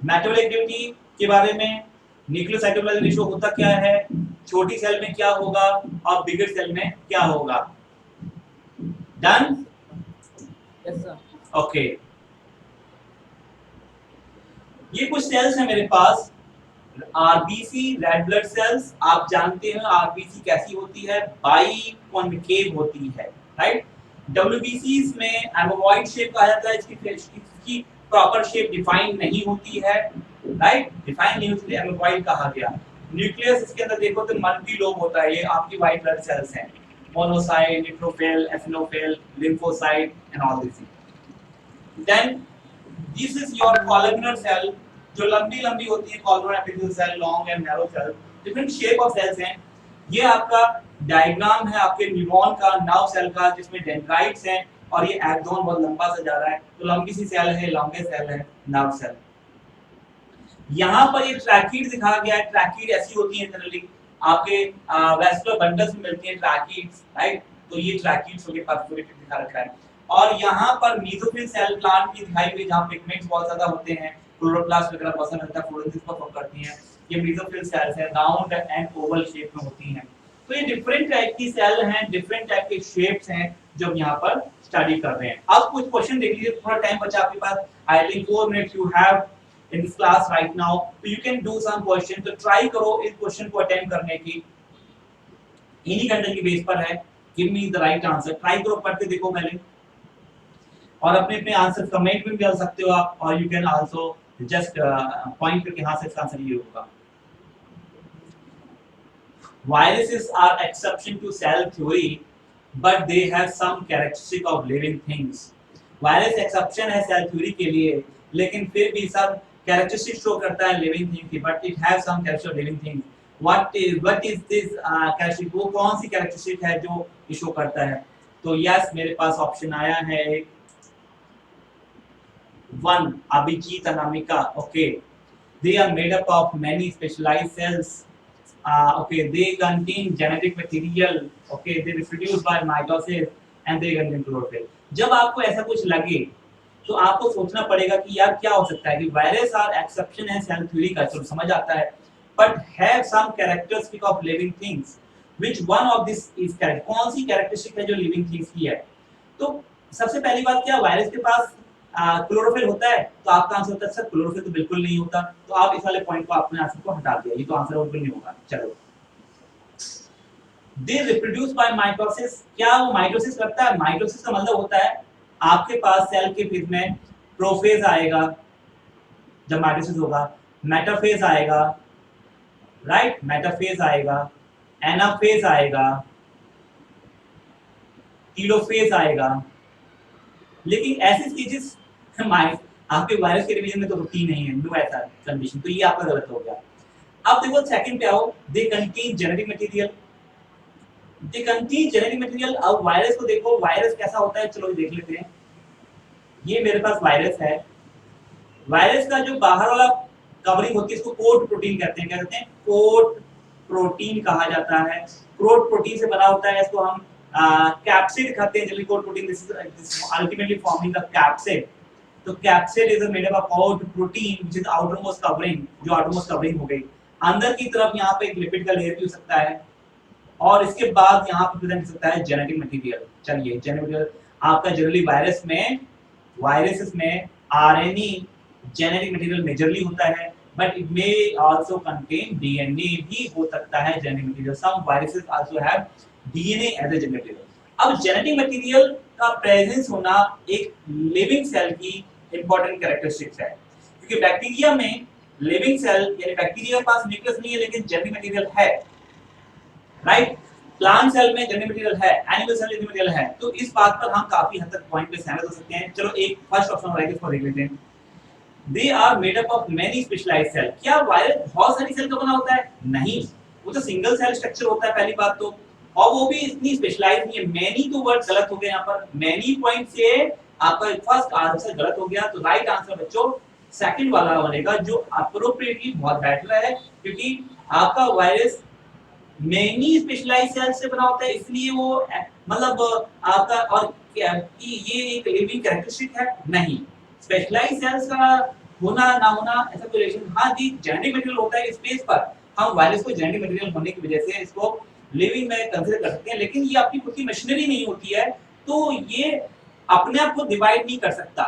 मेटाबॉलिक एक्टिविटी के बारे में, न्यूक्लियोसाइटोप्लाज्मिक रेशियो होता क्या है, छोटी सेल में क्या होगा और बिगर सेल में क्या होगा। डन? Yes sir. ओके, ये कुछ सेल्स है मेरे पास, आरबीसी रेड ब्लड सेल्स। आप जानते हैं आरबीसी कैसी होती है? बाइकॉन्केव होती है, राइट। डब्ल्यूबीसीज में एमोबॉइड शेप कहा जाता है, इसकी प्रॉपर शेप डिफाइन नहीं होती है, राइट, डिफाइन नहीं होती, एमोबॉइड कहा गया। न्यूक्लियस इसके अंदर देखो तो मल्टी लोब होता है, ये आपकी व्हाइट ब्लड सेल्स हैं, monocyte, neutrophil, eosinophil, lymphocyte and all this. Then this is your columnar cell, जो लंबी होती है, columnar epithelial cell, long and narrow cell, different shape of cells हैं। ये आपका डायग्राम है आपके न्यूरॉन का, नर्व सेल का, जिसमें डेंड्राइट्स हैं और ये एक्सॉन बहुत लंबा सा जा रहा है, तो लंबी सी सेल है, लॉन्गेस्ट सेल है नर्व सेल। यहाँ पर ये ट्रैकीड दिखाया गया है। ट्रैकीड ऐसी होती है जनरली आपके वेस्कुलर बंडल्स में मिलती है ट्रैकीड्स, राइट? तो ये ट्रैकीड्स के परफोरेटेड दिखा रखा है। और यहाँ पर मेसोफिल सेल प्लांट की दिखाई हुई, जहाँ पिगमेंट्स बहुत ज्यादा होते हैं, क्लोरोप्लास्ट वगैरह बहुत सारा मिलता है, फ्लोरोसिस पर फॉर्म करती हैं। ये मेसोफिल सेल्स है, राउंड एंड ओवल शेप में होती हैं। तो ये डिफरेंट टाइप की सेल हैं, डिफरेंट टाइप के शेप्स हैं जो हम यहाँ पर स्टडी कर रहे हैं। अब कुछ क्वेश्चन देख लीजिए, थोड़ा टाइम बचा आपके पास, I think 4 minutes you have in this class right now, so you can do some question, तो try करो इस क्वेश्चन को अटेम्प्ट करने की, इन्हीं कंटेंट की बेस पर है। Give me the right answer, try करो, पढ़ के देखो पहले, और अपने अपने आंसर कमेंट में भी डाल सकते हो आप, और you can also just point करके हाँ से इसका आंसर ये होगा। Viruses are exception to cell theory, but they have some characteristic of living things. Virus exception है सेल थ्योरी के लिए, लेकिन फिर भी सब कैरेक्टरिस्टिक शो करता है लिविंग थिंग की, but it have some character living thing. What is this characteristic, वो कौन सी कैरेक्टरिस्टिक है जो ये शो करता है? तो यस, मेरे पास ऑप्शन आया है एक 1, Abhijit Anamika. Okay, they are made up of many specialised cells. Okay, they contain genetic material. Okay, they reproduce by mitosis and they contain chlorophyll. जब आपको ऐसा कुछ लगे तो आपको सोचना पड़ेगा कि यार क्या हो सकता है कि वायरस आर एक्सेप्शन है सेल थ्योरी का, चलो समझ आता है, but have some characteristic of living things, which one of this is correct? कौन सी कैरेक्टरिस्टिक है जो लिविंग थिंग्स की है? तो सबसे पहली बात, क्या वायरस के पास क्लोरोफिल होता है? तो आपका आंसर होता है सर क्लोरोफिल तो बिल्कुल नहीं होता, तो आप इस वाले पॉइंट को अपने आंसर को हटा दिया, ये तो आंसर बिल्कुल नहीं होगा। चलो, दे रिप्रोड्यूस बाय माइटोसिस, क्या वो माइटोसिस करता है? माइटोसिस का मतलब होता है आपके पास सेल के फिर में प्रोफेज आएगा, जब माइटोसिस होगा, मेटाफेज आएगा, राइट? मेटाफेज आएगा, एनाफेज आएगा, टीलोफेज आएगा, लेकिन ऐसी स्टेजेस आपके वायरस के डिवीजन में तो होती नहीं है, नो ऐसा कंडीशन, तो ये आपका गलत हो गया। अब देखो सेकंड पे आओ, they contain genetic material, they contain genetic material. अब वायरस को देखो, वायरस कैसा होता है, चलो देख लेते हैं। ये मेरे पास वायरस है, वायरस का जो बाहर वाला कवरिंग होती है इसको कोट प्रोटीन कहते हैं। क्या कहते हैं? कोट प्रोटीन कहा जाता है। कोट प्रोटीन से बना होता है, इसको हम कैप्सिड कहते हैं। Generally coat protein this is ultimately forming the capsid. तो capsid is made up of coat protein which is outermost covering, जो आउटरमोस्ट कवरिंग हो गई। अंदर की तरफ यहाँ पे एक लिपिड का लेयर भी हो सकता है, और इसके बाद यहाँ पे प्रेजेंट हो सकता है जेनेटिक मटेरियल। चलिए, जेनेटिक मटेरियल आपका जनरली वायरसेस में आरएनए जेनेटिक मटेरियल मेजरली होता है, but it may also contain DNA भी हो सकता है genetic material. Some viruses also have DNA as a genetic material. अब जेनेटिक मटेरियल का प्रेजेंस होना एक लिविंग सेल की इंपॉर्टेंट कैरेक्टरिस्टिक्स है, क्योंकि बैक्टीरिया में लिविंग सेल यानी बैक्टीरिया के पास न्यूक्लियस नहीं है लेकिन जेनेटिक मटेरियल है, राइट? प्लांट सेल में जेनेटिक मटेरियल है, एनिमल सेल में जेनेटिक मटेरियल है। तो इस बात पर हम काफी हद तक पॉइंट पे सहमत हो सकते हैं। चलो एक फर्स्ट ऑप्शन और इसको देख लेते हैं। They are made up of many specialised cell. क्या वायरस बहुत सारी सेल का बना होता है? नहीं, वो तो सिंगल सेल स्ट्रक्चर होता है पहली बात तो, और वो भी इतनी स्पेशलाइज्ड नहीं है। मेनी तो वर्ड गलत हो गए यहाँ पर, मेनी पॉइंट से आपका फर्स्ट आंसर गलत हो गया। तो राइट आंसर बच्चों सेकंड वाला बनेगा, जो अप्रोप्रिएटली बहुत बेटर है, क्योंकि आपका वायरस मेनी स्पेशलाइज्ड सेल से बना होता है, इसलिए वो मतलब आपका, और क्या ये एक लिविंग कैरेक्टरिस्टिक है? नहीं। स्पेशलाइज्ड सेल्स का होना ना होना ऐसा कोई रिलेशन, हाँ जी जेनेटिक मटेरियल होता है स्पेस पर, हम वायरस को जेनेटिक मटेरियल होने की वजह से इसको लिविंग में कंसीडर कर सकते हैं, लेकिन ये आपकी खुद की मशीनरी नहीं होती है, तो ये अपने आप को डिवाइड नहीं कर सकता,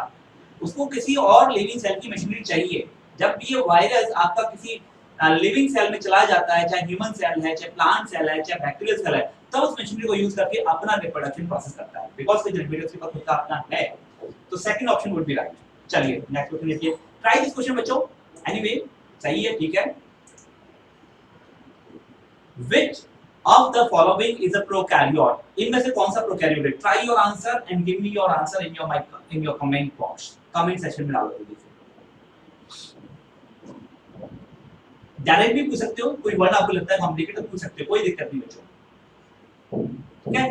उसको किसी और लिविंग सेल की मशीनरी चाहिए। जब भी ये वायरस आपका किसी लिविंग सेल में चला जाता है, चाहे ह्यूमन सेल है, चाहे प्लांट सेल है, चाहे बैक्टीरियल सेल है, तब उस मशीनरी को यूज करके अपना रिप्रोडक्शन प्रोसेस करता है, बिकॉज़ के जेनेटिक मटेरियल खुद का अपना है। तो second option would be right. चलिए नेक्स्ट क्वेश्चन देखिए, ट्राई दिस क्वेश्चन बच्चों। एनीवे सही है, ठीक है। Which of the following is a prokaryote? इनमें से कौन सा प्रोकैरियोट है? Try your answer and give me your answer in your comment box, comment section में डालो जल्दी से। डायरेक्ट भी पूछ सकते हो, कोई वर्ड आपको लगता है कॉम्प्लिकेटेड पूछ सकते हो, कोई दिक्कत नहीं बच्चों। ठीक है,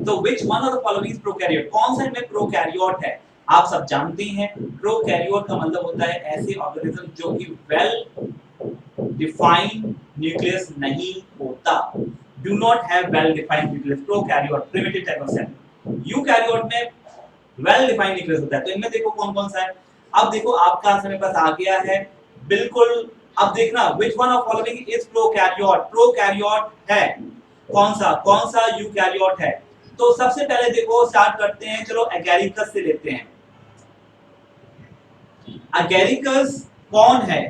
तो which one of the following is prokaryote, कौन सा इनमें प्रोकैरियोट है? आप सब जानते हैं प्रोकैरियोट का मतलब होता है ऐसे ऑर्गेनिज्म जो कि वेल डिफाइंड न्यूक्लियस नहीं होता, do not have well defined nucleus, prokaryote primitive type of cell। Eukaryote में वेल डिफाइंड न्यूक्लियस होता है। तो इनमें देखो कौन कौन सा है। अब देखो आपका आंसर मेरे पास आ गया है बिल्कुल। अब देखना which one of following is prokaryote, prokaryote है कौन सा यूकैरियोट है। तो सबसे पहले देखो स्टार्ट करते हैं, चलो एगैरिकस से लेते हैं। एगैरिकस कौन है,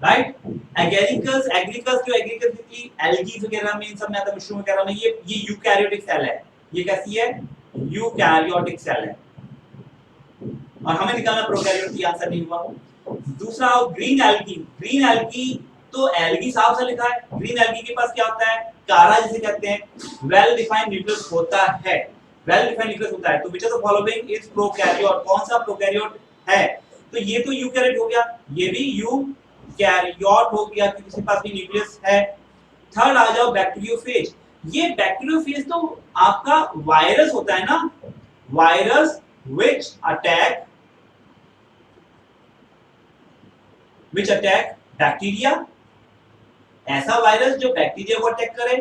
राइट? एगैरिकस, एग्रिकस जो एग्रिकस की एल्गी वगैरह में, इन सब में आता है, मशरूम वगैरह में, ये यूकैरियोटिक सेल है। ये कैसी है? यूकैरियोटिक सेल है। और हमें निकालना प्रोकैरियोट, आंसर नहीं हुआ। दूसरा ग्रीन एल्गी, ग्रीन एल्गी तो एल्गी साफ सा लिखा है। ग्रीन एल्गी के पास क्या होता है? कारा जिसे कहते हैं, वेल डिफाइंड न्यूक्लियस होता है, वेल डिफाइंड न्यूक्लियस होता है। तो which of the following is prokaryote, कौन सा प्रोकैरियोट है? तो ये तो यूकैरियोट हो गया, ये भी यूकैरियोट हो गया क्योंकि इसके पास भी न्यूक्लियस है। थर्ड आ जाओ बैक्टीरियोफेज। ये बैक्टीरियोफेज तो आपका वायरस होता है ना, वायरस which attack बैक्टीरिया। ऐसा वायरस जो बैक्टीरिया को अटैक करे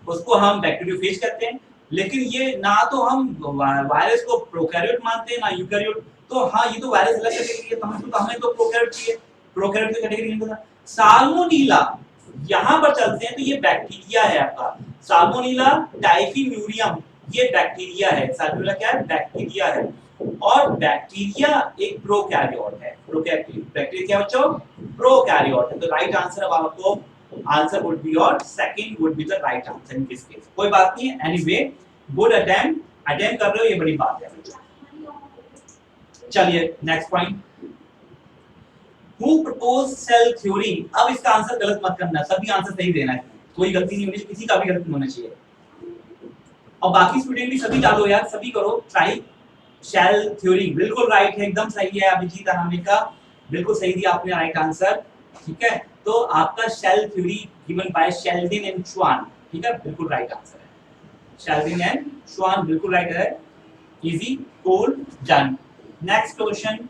उसको हम बैक्टीरियोफेज कहते हैं। लेकिन ये ना तो हम वायरस को प्रोकैरियोट मानते हैं ना यूकैरियोट। तो हाँ, ये तो वायरस अलग कैटेगरी है, तो हमें तो प्रोकैरियोट चाहिए, प्रोकैरियोट की कैटेगरी नहीं पता। साल्मोनेला यहां पर चलते हैं, तो ये बैक्टीरिया है आपका। साल्मोनेला टाइफीम्यूरियम ये बैक्टीरिया है। साल्मोनेला क्या है? बैक्टीरिया है। और बैक्टीरिया एक प्रोकैरियोट है। बैक्टीरिया क्या बच्चों? प्रोकैरियोट है। तो राइट आंसर अब आपको answer would be your second would be the right answer in this case. कोई बात नहीं है, एनीवे गुड अटेम्प्ट कर रहे हो, ये बड़ी बात है। चलिए next point, who propose cell theory. अब इसका आंसर गलत मत करना, सभी आंसर सही देना है, कोई गलती नहीं होनी चाहिए, किसी का भी गलती नहीं होना चाहिए। और बाकी स्टूडेंट भी सभी डालो यार, सभी करो ट्राई। शेल थ्योरी बिल्कुल राइट है, एकदम सही है अभिजीत अनामिका का, बिल्कुल सही दिया आपने राइट आंसर। ठीक है, तो आपका cell theory given by Schleiden and Schwann, ठीक है, बिल्कुल राइट आंसर है। शेल्डिन एंड श्वान बिल्कुल राइट है। Easy, cool, done. Next question,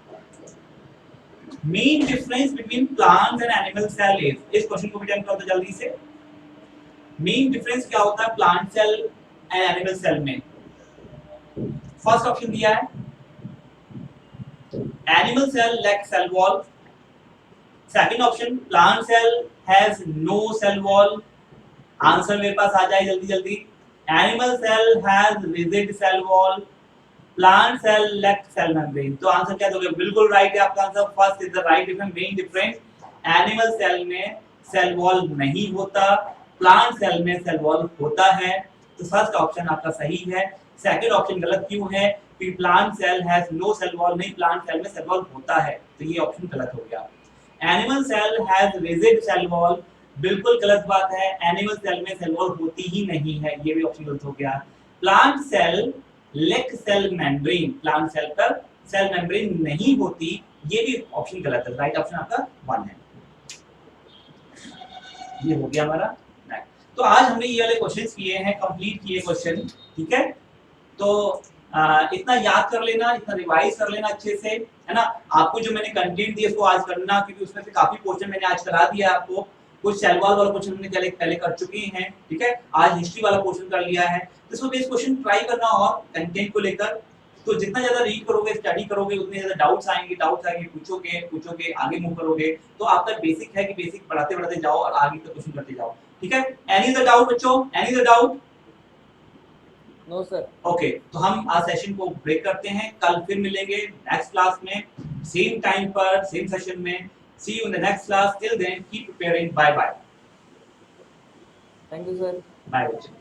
main difference between plants and animal cell is. इस क्वेश्चन को भी अटेम्प्ट कर दो जल्दी से। मेन डिफरेंस क्या होता है plant cell and animal cell में? फर्स्ट ऑप्शन दिया है animal cell lack cell wall. Second option plant cell has no cell wall. Answer मेरे पास आ जाए जल्दी जल्दी। Animal cell has rigid cell wall, plant cell lack cell membrane. तो आंसर क्या दोगे? बिल्कुल राइट है आपका answer, first is the right difference. Main difference, animal cell में सेल वॉल नहीं होता, प्लांट सेल में सेल वॉल होता है। तो फर्स्ट ऑप्शन आपका सही है। सेकंड ऑप्शन गलत क्यों है? कि plant cell has no cell wall, नहीं, प्लांट सेल में सेल वॉल होता है, तो ये ऑप्शन गलत हो गया। Animal cell has rigid cell wall, बिल्कुल गलत बात है, एनिमल सेल में सेल वॉल होती ही नहीं है, ये भी ऑप्शन गलत हो गया। Plant cell lack cell membrane, plant cell पर सेल मेम्ब्रेन नहीं होती, ये भी ऑप्शन गलत है। राइट ऑप्शन आपका 1 है। ये हो गया हमारा। तो आज हमने ये वाले क्वेश्चंस किए हैं, कंप्लीट किए क्वेश्चन, ठीक है। तो इतना याद कर लेना, इतना रिवाइज कर लेना अच्छे से, है ना। आपको जो मैंने कंटेंट दिया उसको आज करना, क्योंकि उसमें से काफी क्वेश्चन मैंने आज करा दिया आपको। कुछ सेल वॉल वाला क्वेश्चन हमने पहले कर चुके हैं, ठीक है। आज हिस्ट्री वाला क्वेश्चन कर लिया है, तो इसको बेस क्वेश्चन ट्राई करना और कंटेंट को लेकर। तो जितना ज्यादा रीड करोगे, स्टडी करोगे, उतने ज्यादा डाउट्स आएंगे, पूछोगे, आगे मूव करोगे। तो आपका बेसिक है कि बेसिक पढ़ाते जाओ और आगे तक क्वेश्चन करते जाओ, ठीक है। एनी द डाउट बच्चों? Any the doubt? No sir. Okay, तो हम आज सेशन को ब्रेक करते हैं, कल फिर मिलेंगे नेक्स्ट क्लास में, सेम टाइम पर, सेम सेशन में। See you in the next class, till then keep preparing, bye bye. Thank you sir. Bye बच्चों।